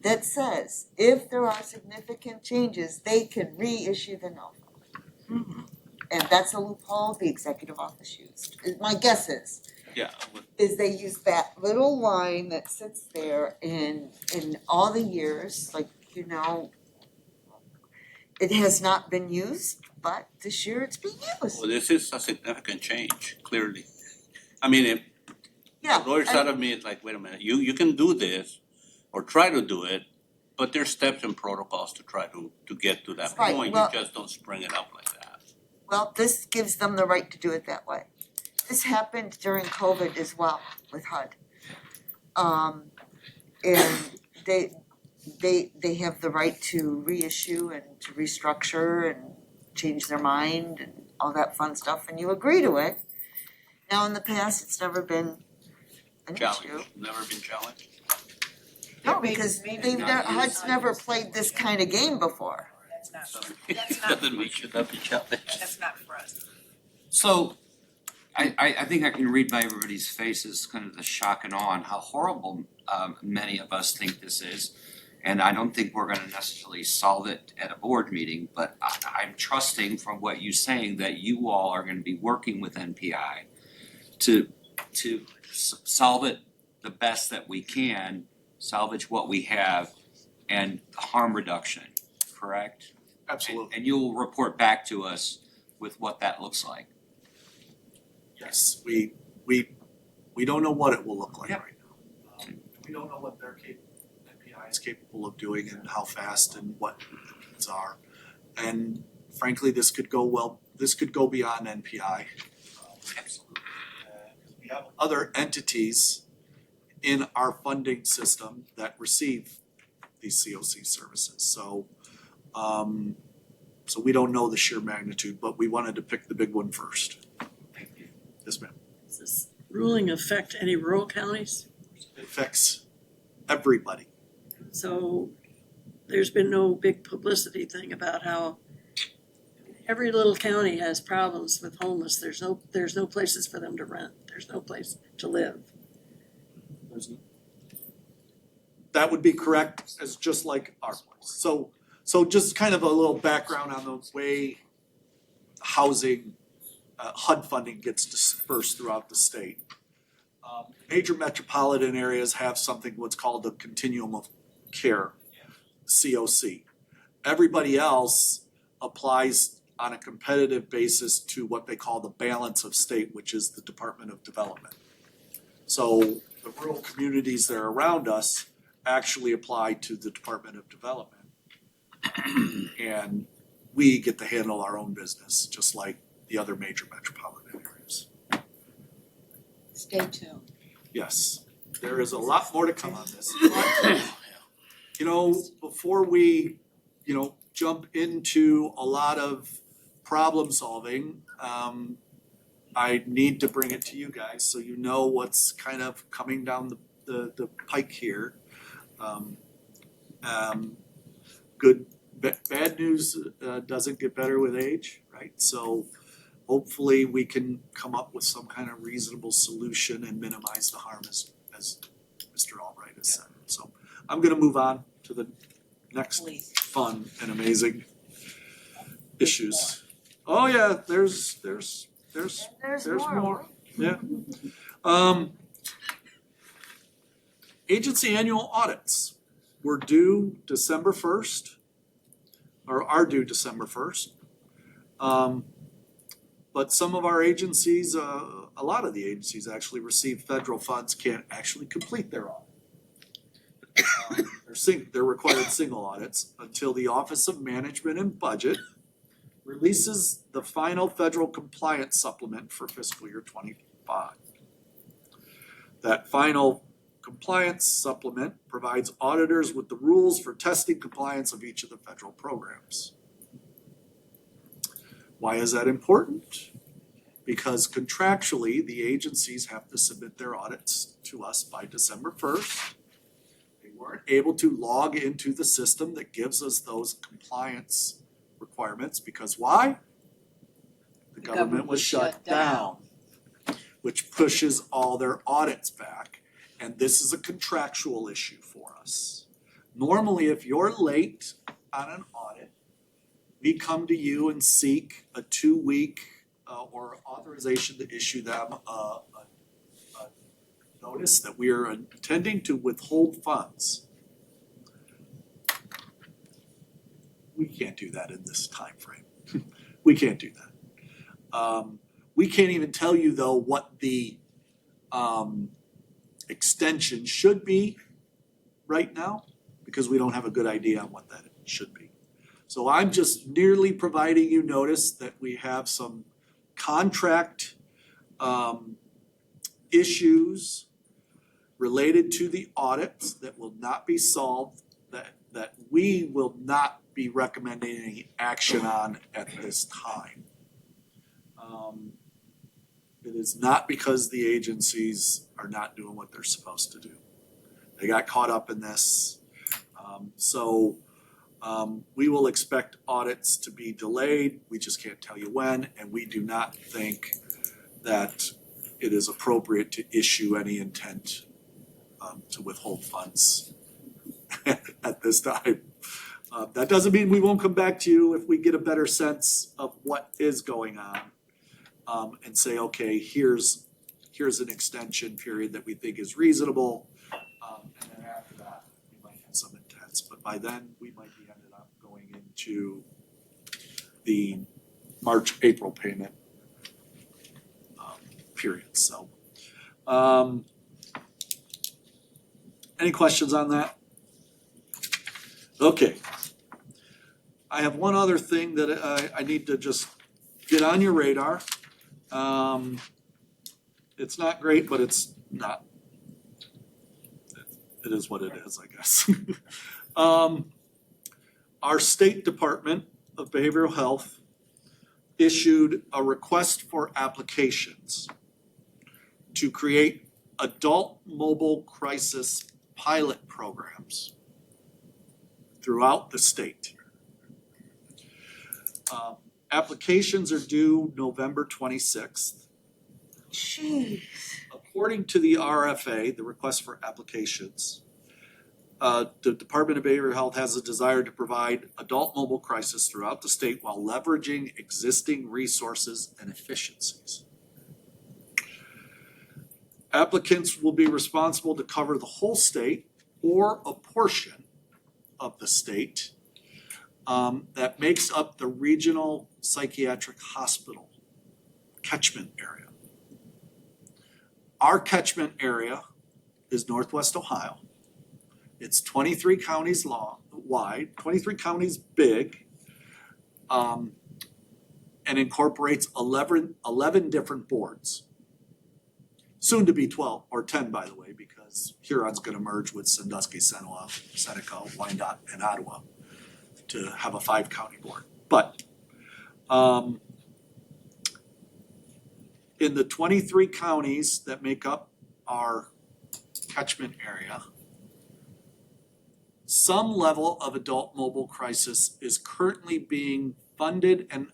That says, if there are significant changes, they can reissue the note. And that's a loophole the executive office used, my guess Yeah, is they use that little line that sits there in all the years, it has not been used, but this year it's being used. well, this is a significant change, clearly. I mean, if Yeah, the lawyer side of me is like, wait a minute, you can do this or try to do it, but there's steps and protocols to try to get to that Right, point. well- You just don't spring it up like that. well, this gives them the right to do it that way. This happened during COVID as well with HUD. And they have the right to reissue and to restructure and change their mind and all that fun stuff, and you agree to it. Now, in the past, it's never been an issue. Challenge, never been challenged. No, because HUD's never played this kind of game before. That's not, Doesn't make you not be challenged. that's not for us. So, I think I can read by everybody's faces kind of the shock and awe on how horrible many of us think this is. And I don't think we're gonna necessarily solve it at a board meeting, but I'm trusting from what you're saying that you all are gonna be working with NPI to solve it the best that we can, salvage what we have, and harm reduction, correct? Absolutely, And you'll report back to us with what that looks like. yes, we don't know what it will look like Yep. right now. We don't know what NPI is capable of doing and how fast and what the needs are. And frankly, this could go beyond NPI. Absolutely. We have other entities in our funding system that receive these COC services, so we don't know the sheer magnitude, but we wanted to pick the big one first. Thank you. Yes, ma'am. Does this ruling affect any rural counties? It affects everybody. So there's been no big publicity thing about how every little county has problems with homeless. There's no places for them to rent. There's no place to live. That would be correct, as just like our place. So just kind of a little background on the way housing, HUD funding gets dispersed throughout the state. Major metropolitan areas have something what's called the continuum of care, COC. Everybody else applies on a competitive basis to what they call the balance of state, which is the Department of Development. So the rural communities that are around us actually apply to the Department of Development. And we get to handle our own business, just like the other major metropolitan areas. Stay tuned. Yes, there is a lot more to come on this. Before we, jump into a lot of problem solving, I need to bring it to you guys so you know what's kind of coming down the pike here. Bad news doesn't get better with age, right? So hopefully we can come up with some kind of reasonable solution and minimize the harm as Mr. Albright has said. So I'm gonna move on to the next Please. fun and amazing issues. Oh yeah, there's There's more. more. Yeah. Agency annual audits were due December 1st, or are due December 1st. But some of our agencies, a lot of the agencies actually receive federal funds, can't actually complete their audit. They're required single audits until the Office of Management and Budget releases the final federal compliance supplement for fiscal year 25. That final compliance supplement provides auditors with the rules for testing compliance of each of the federal programs. Why is that important? Because contractually, the agencies have to submit their audits to us by December 1st. They weren't able to log into the system that gives us those compliance requirements, because why? The government was shut down, which pushes all their audits back. And this is a contractual issue for us. Normally, if you're late on an audit, we come to you and seek a 2-week or authorization to issue them a notice that we are intending to withhold funds. We can't do that in this time frame. We can't do that. We can't even tell you though what the extension should be right now, because we don't have a good idea on what that should be. So I'm just merely providing you notice that we have some contract issues related to the audits that will not be solved, that we will not be recommending any action on at this time. It is not because the agencies are not doing what they're supposed to do. They got caught up in this. We will expect audits to be delayed. We just can't tell you when, and we do not think that it is appropriate to issue any intent to withhold funds at this time. That doesn't mean we won't come back to you if we get a better sense of what is going on, and say, okay, here's an extension period that we think is reasonable, and then after that, we might have some intents. But by then, we might be ended up going into the March-April payment period. So, any questions on that? Okay. I have one other thing that I need to just get on your radar. It's not great, but it's not. It is what it is, I guess. Our State Department of Behavioral Health issued a request for applications to create adult mobile crisis pilot programs throughout the state. Applications are due November 26th. Jeez. According to the RFA, the request for applications, the Department of Behavioral Health has a desire to provide adult mobile crisis throughout the state while leveraging existing resources and efficiencies. Applicants will be responsible to cover the whole state or a portion of the state that makes up the regional psychiatric hospital catchment area. Our catchment area is Northwest Ohio. It's 23 counties wide, 23 counties big, and incorporates 11 different boards. Soon to be 12, or 10 by the way, because Huron's gonna merge with Sandusky, Seneca, Wyandotte, and Ottawa to have a 5-county board. But in the 23 counties that make up our catchment area, some level of adult mobile crisis is currently being funded and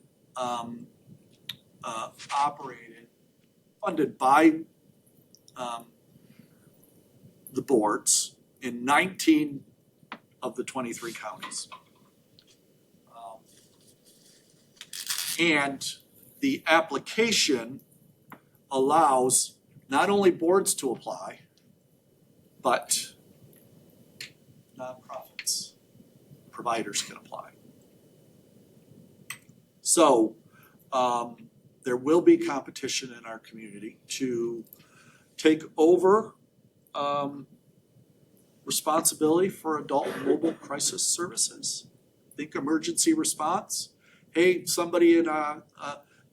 funded by the boards in 19 of the 23 counties. And the application allows not only boards to apply, but nonprofits, providers can apply. So there will be competition in our community to take over responsibility for adult mobile crisis services. Think emergency response. Hey, somebody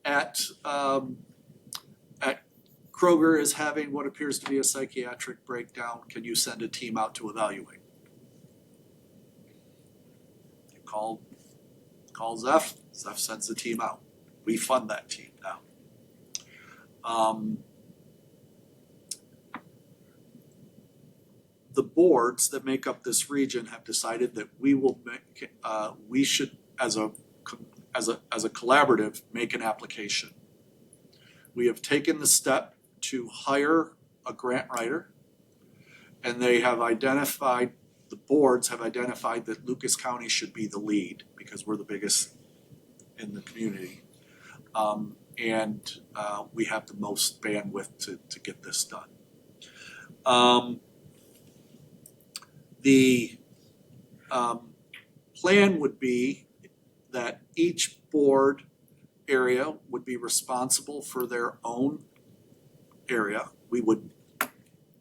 at Kroger is having what appears to be a psychiatric breakdown. Can you send a team out to evaluate? You call Zeph. Zeph sends the team out. We fund that team now. the boards that make up this region have decided that we will make, we should, as a collaborative, make an application. We have taken the step to hire a grant writer, and they have identified, the boards have identified that Lucas County should be the lead because we're the biggest in the community. We have the most bandwidth to get this done. The plan would be that each board area would be responsible for their own area. We would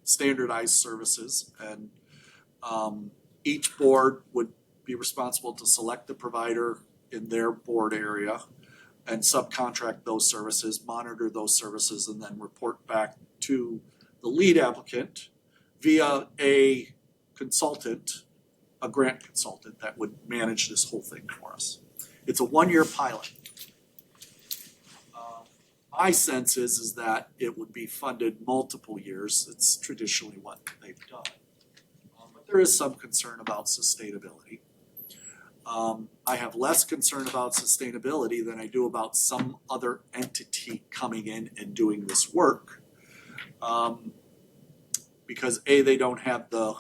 standardize services, and each board would be responsible to select the provider in their board area and subcontract those services, monitor those services, and then report back to the lead applicant via a consultant, a grant consultant that would manage this whole thing for us. It's a 1-year pilot. My sense is that it would be funded multiple years. It's traditionally what they've done. But there is some concern about sustainability. I have less concern about sustainability than I do about some other entity coming in and doing this work. Because A, they don't have the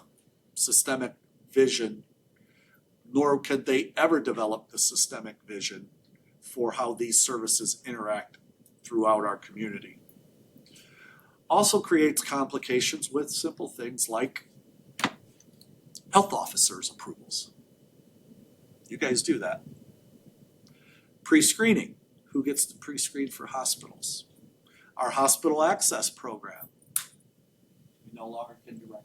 systemic vision, nor could they ever develop the systemic vision for how these services interact throughout our community. Also creates complications with simple things like health officers' approvals. You guys do that. Pre-screening, who gets to pre-screen for hospitals? Our hospital access program. We no longer can direct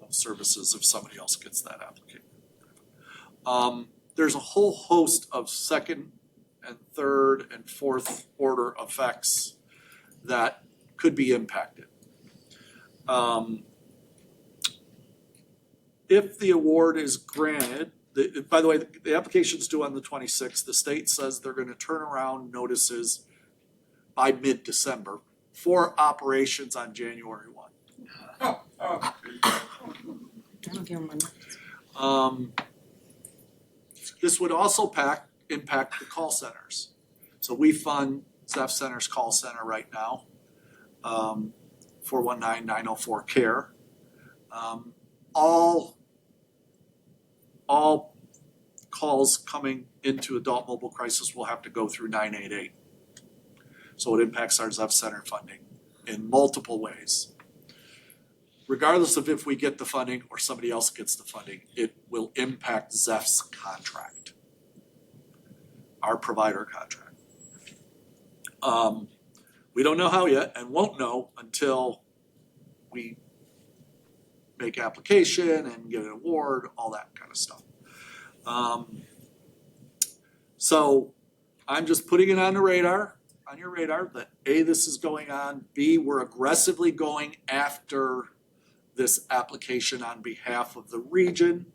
those services if somebody else gets that application. There's a whole host of second and third and fourth order effects that could be impacted. If the award is granted, by the way, the application's due on the 26th. The state says they're gonna turn around notices by mid-December for operations on January 1. I don't give them enough. This would also impact the call centers. So we fund Zeph Center's call center right now, 419-904-CARE. All calls coming into adult mobile crisis will have to go through 988. So it impacts our Zeph Center funding in multiple ways. Regardless of if we get the funding or somebody else gets the funding, it will impact Zeph's contract, our provider contract. We don't know how yet and won't know until we make application and get an award, all that kind of stuff. So I'm just putting it on the radar, on your radar, that A, this is going on, B, we're aggressively going after this application on behalf of the region.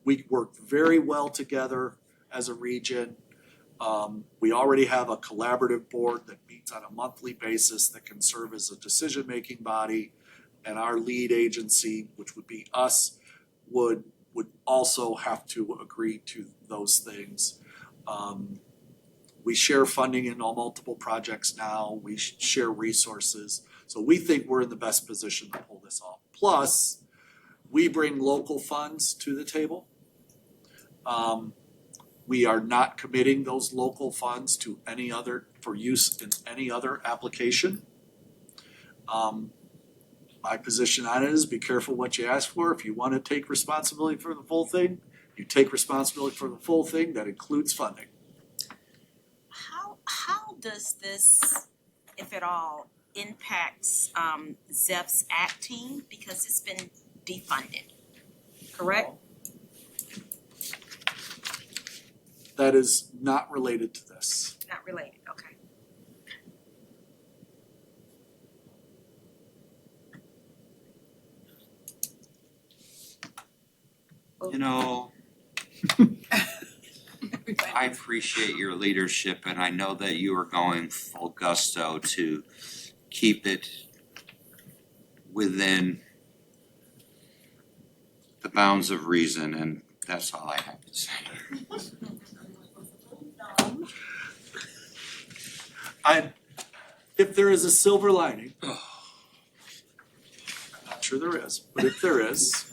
We work very well together as a region. We already have a collaborative board that meets on a monthly basis that can serve as a decision-making body. And our lead agency, which would be us, would also have to agree to those things. We share funding in all multiple projects now. We share resources. So we think we're in the best position to pull this off. Plus, we bring local funds to the table. We are not committing those local funds to any other, for use in any other application. My position on it is be careful what you ask for. If you want to take responsibility for the full thing, you take responsibility for the full thing. That includes funding. How does this, if at all, impacts Zeph's ACT team? Because it's been defunded, correct? That is not related to this. Not related, okay. You know, I appreciate your leadership and I know that you are going full gusto to keep it within the bounds of reason, and that's all I have to say. If there is a silver lining, I'm not sure there is, but if there is,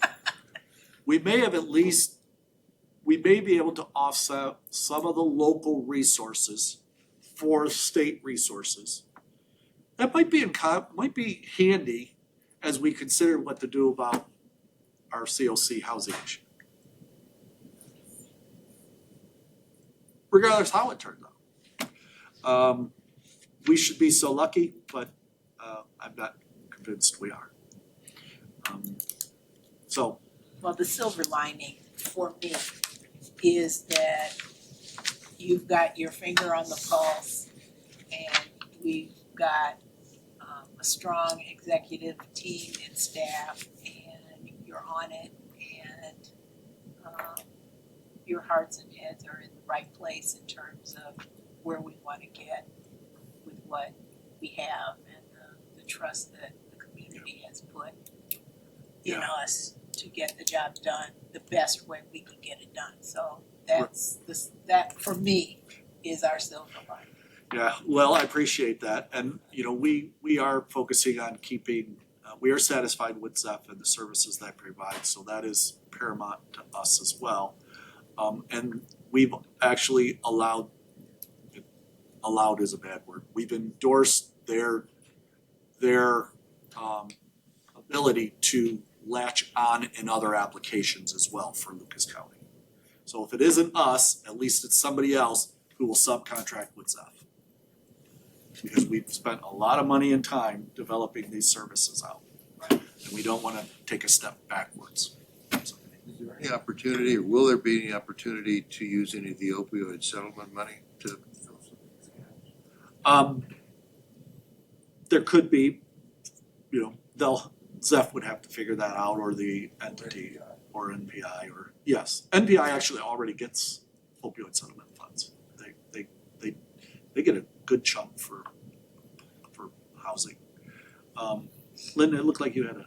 we may be able to offset some of the local resources for state resources. That might be handy as we consider what to do about our COC housing issue. Regardless how it turns out. We should be so lucky, but I'm not convinced we are. So. Well, the silver lining for me is that you've got your finger on the pulse and we've got a strong executive team and staff and you're on it and your hearts and heads are in the right place in terms of where we want to get with what we have and the trust that the community has put in us to get the job done the best way we can get it done. So that for me is our silver lining. Yeah, well, I appreciate that. And, we are focusing on keeping, we are satisfied with ZEF and the services that provide. So that is paramount to us as well. And we've actually allowed is a bad word. We've endorsed their ability to latch on in other applications as well for Lucas County. So if it isn't us, at least it's somebody else who will subcontract with ZEF. Because we've spent a lot of money and time developing these services out. And we don't want to take a step backwards. Is there any opportunity, or will there be any opportunity to use any of the opioid settlement money to fill some of these gaps? There could be, ZEF would have to figure that out, or the entity, or NPI, or, yes. NPI actually already gets opioid settlement funds. They get a good chunk for housing. Linda, it looked like you had a.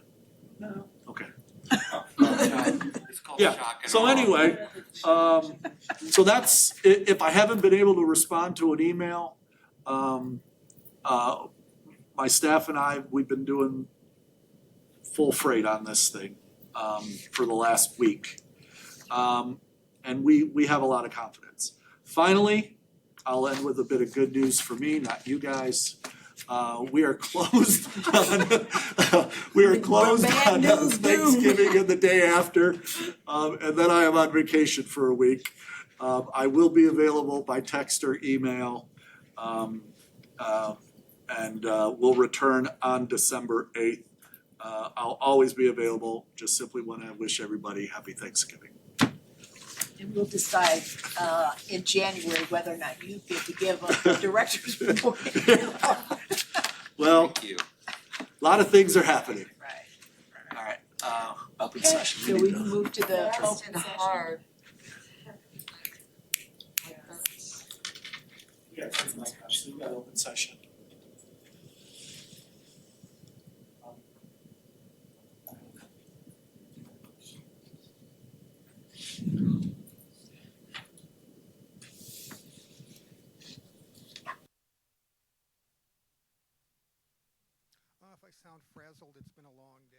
No. Okay. It's called Yeah, shock and so awe. anyway, so that's, if I haven't been able to respond to an email, my staff and we've been doing full freight on this thing, for the last week. And we have a lot of confidence. Finally, I'll end with a bit of good news for me, not you guys. We are closed on Thanksgiving and the day after, and then I am on vacation for a week. I will be available by text or email, and we'll return on December 8th. I'll always be available. Just simply want to wish everybody happy Thanksgiving. And we'll decide in January whether or not you get to give a director's report. Well, Thank you. a lot of things are happening. Right. All right, open Okay, session. so we can move to the open Interested session. hard. Yeah, so we got open session. If I sound frazzled, it's been a long day.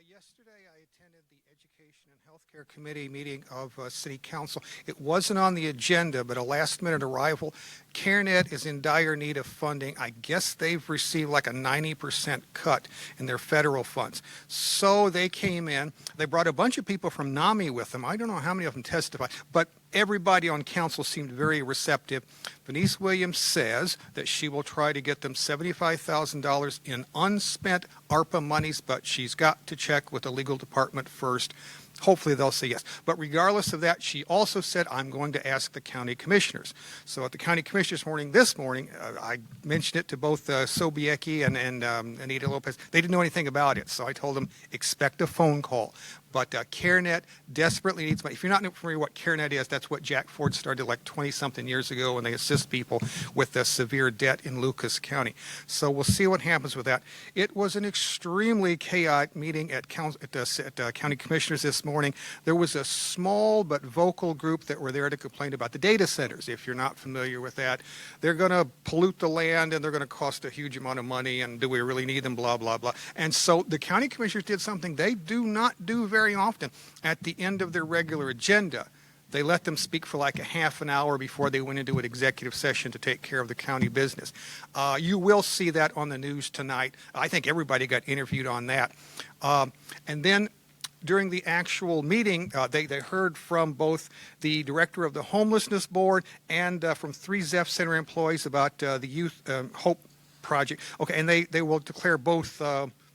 Yesterday, I attended the Education and Healthcare Committee meeting of City Council. It wasn't on the agenda, but a last-minute arrival. CareNet is in dire need of funding. I guess they've received like a 90% cut in their federal funds. So they came in. They brought a bunch of people from NAMI with them. I don't know how many of them testified, but everybody on council seemed very receptive. Denise Williams says that she will try to get them $75,000 in unspent ARPA monies, but she's got to check with the legal department first. Hopefully they'll say yes. But regardless of that, she also said, I'm going to ask the county commissioners. So at the county commissioners this morning, I mentioned it to both Sobiecki and Anita Lopez. They didn't know anything about it, so I told them, expect a phone call. But CareNet desperately needs money. If you're not familiar with what CareNet is, that's what Jack Ford started like 20-something years ago, and they assist people with severe debt in Lucas County. So we'll see what happens with that. It was an extremely chaotic meeting at County Commissioners this morning. There was a small but vocal group that were there to complain about the data centers. If you're not familiar with that, they're going to pollute the land and they're going to cost a huge amount of money, and do we really need them, blah, blah, blah. And so the County Commissioners did something they do not do very often. At the end of their regular agenda, they let them speak for like a half an hour before they went into an executive session to take care of the county business. You will see that on the news tonight. I think everybody got interviewed on that. And then during the actual meeting, they heard from both the director of the homelessness board and from 3 Zeph Center employees about the Youth Hope Project. Okay, and they will declare both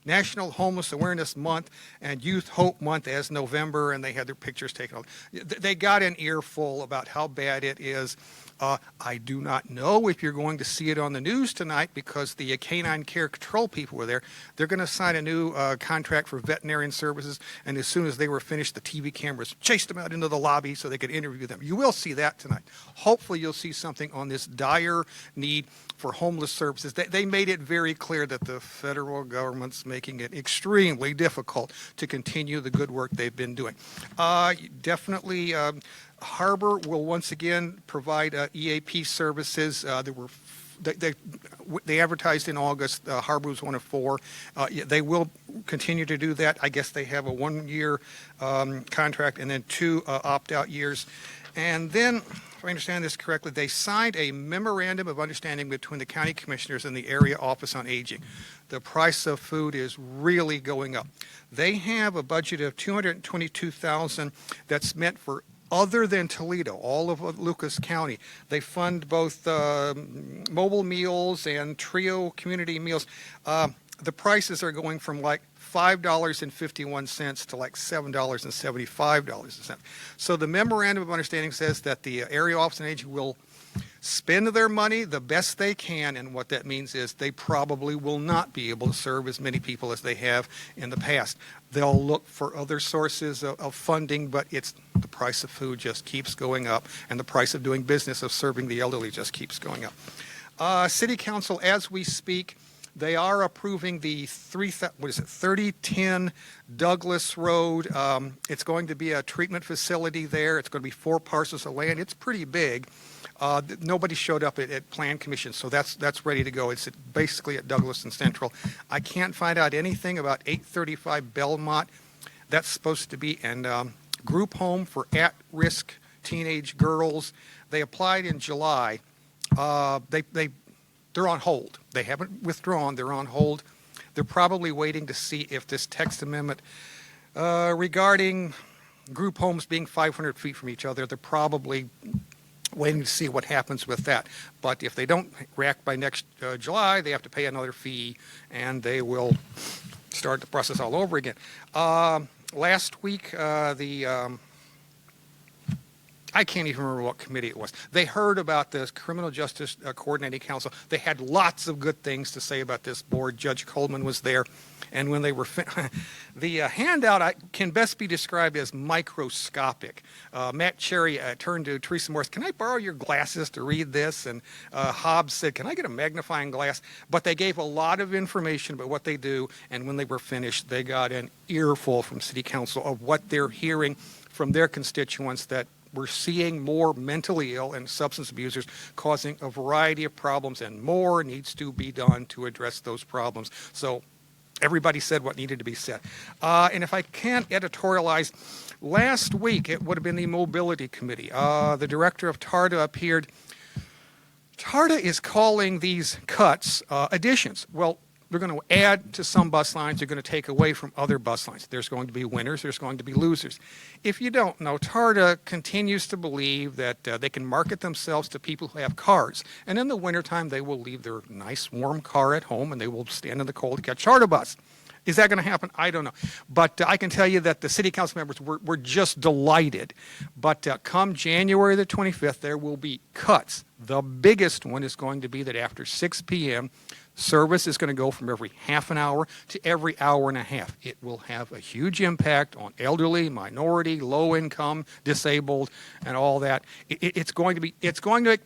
National Homeless Awareness Month and Youth Hope Month as November, and they had their pictures taken. They got an earful about how bad it is. I do not know if you're going to see it on the news tonight because the canine care control people were there. They're going to sign a new contract for veterinarian services, and as soon as they were finished, the TV cameras chased them out into the lobby so they could interview them. You will see that tonight. Hopefully you'll see something on this dire need for homeless services. They made it very clear that the federal government's making it extremely difficult to continue the good work they've been doing. Definitely Harbor will once again provide EAP services. They advertised in August. Harbor was one of 4. They will continue to do that. I guess they have a 1-year contract and then 2 opt-out years. And then, if I understand this correctly, they signed a memorandum of understanding between the county commissioners and the area office on aging. The price of food is really going up. They have a budget of $222,000 that's meant for other than Toledo, all of Lucas County. They fund both mobile meals and trio community meals. The prices are going from like $5.51 to like $7.75. So the memorandum of understanding says that the area office and aging will spend their money the best they can, and what that means is they probably will not be able to serve as many people as they have in the past. They'll look for other sources of funding, but the price of food just keeps going up, and the price of doing business of serving the elderly just keeps going up. City Council, as we speak, they are approving the 3010 Douglas Road. It's going to be a treatment facility there. It's going to be 4 parcels of land. It's pretty big. Nobody showed up at Plan Commission, so that's ready to go. It's basically at Douglas and Central. I can't find out anything about 835 Belmont. That's supposed to be a group home for at-risk teenage girls. They applied in July. They're on hold. They haven't withdrawn. They're on hold. They're probably waiting to see if this text amendment regarding group homes being 500 feet from each other, they're probably waiting to see what happens with that. But if they don't react by next July, they have to pay another fee, and they will start the process all over again. Last week, I can't even remember what committee it was. They heard about this Criminal Justice Coordinating Council. They had lots of good things to say about this board. Judge Coleman was there. And when they were the handout can best be described as microscopic. Matt Cherry turned to Teresa Morris, "Can I borrow your glasses to read this?" And Hobbs said, "Can I get a magnifying glass?" But they gave a lot of information about what they do, and when they were finished, they got an earful from City Council of what they're hearing from their constituents, that we're seeing more mentally ill and substance abusers causing a variety of problems, and more needs to be done to address those problems. So everybody said what needed to be said. And if I can't editorialize, last week it would have been the Mobility Committee. The director of TARDA appeared. TARDA is calling these cuts additions. Well, they're going to add to some bus lines. They're going to take away from other bus lines. There's going to be winners. There's going to be losers. If you don't know, TARDA continues to believe that they can market themselves to people who have cars. And in the wintertime, they will leave their nice warm car at home and they will stand in the cold to catch TARDA bus. Is that gonna happen? I don't know. But I can tell you that the city council members were just delighted. But come January the 25th, there will be cuts. The biggest one is going to be that after 6 p.m., service is going to go from every half an hour to every hour and a half. It will have a huge impact on elderly, minority, low income, disabled, and all that. It's going to make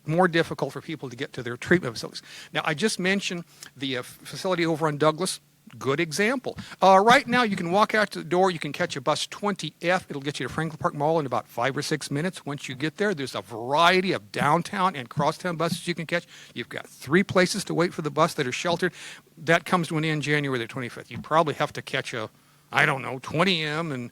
more difficult for people to get to their treatment facilities. Now, I just mentioned the facility over on Douglas. Good example. Right now, you can walk out to the door, you can catch a bus 20F. It'll get you to Franklin Park Mall in about 5 or 6 minutes. Once you get there, there's a variety of downtown and crosstown buses you can catch. You've got 3 places to wait for the bus that are sheltered. That comes to an end January the 25th. You probably have to catch a, 20M and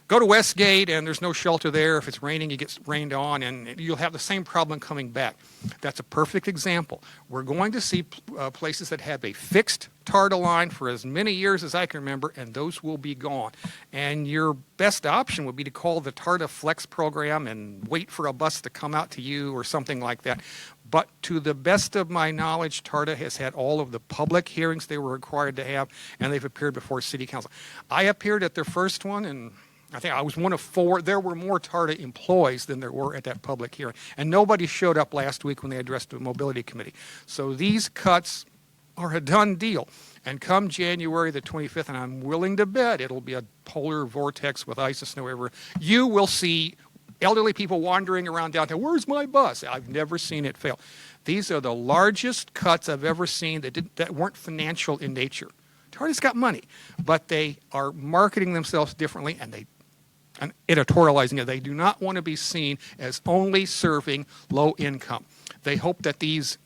go to Westgate, and there's no shelter there. If it's raining, you get rained on, and you'll have the same problem coming back. That's a perfect example. We're going to see places that have a fixed TARDA line for as many years as I can remember, and those will be gone. And your best option would be to call the TARDA Flex program and wait for a bus to come out to you or something like that. But to the best of my knowledge, TARDA has had all of the public hearings they were required to have, and they've appeared before City Council. I appeared at their first one, and I think I was one of 4. There were more TARDA employees than there were at that public hearing. And nobody showed up last week when they addressed the mobility committee. So these cuts are a done deal. And come January the 25th, and I'm willing to bet it'll be a polar vortex with ice and snow everywhere, you will see elderly people wandering around downtown. Where's my bus? I've never seen it fail. These are the largest cuts I've ever seen that weren't financial in nature. TARDA's got money, but they are marketing themselves differently, and editorializing it. They do not want to be seen as only serving low income. They hope that these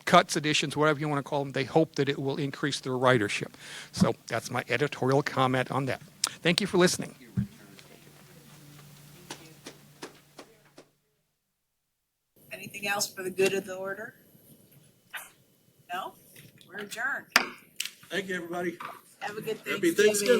cuts, additions, whatever you want to call them, they hope that it will increase their ridership. So that's my editorial comment on that. Thank you for listening. Anything else for the good of the order? No? We're adjourned. Thank you, everybody. Have a good Happy Thanksgiving.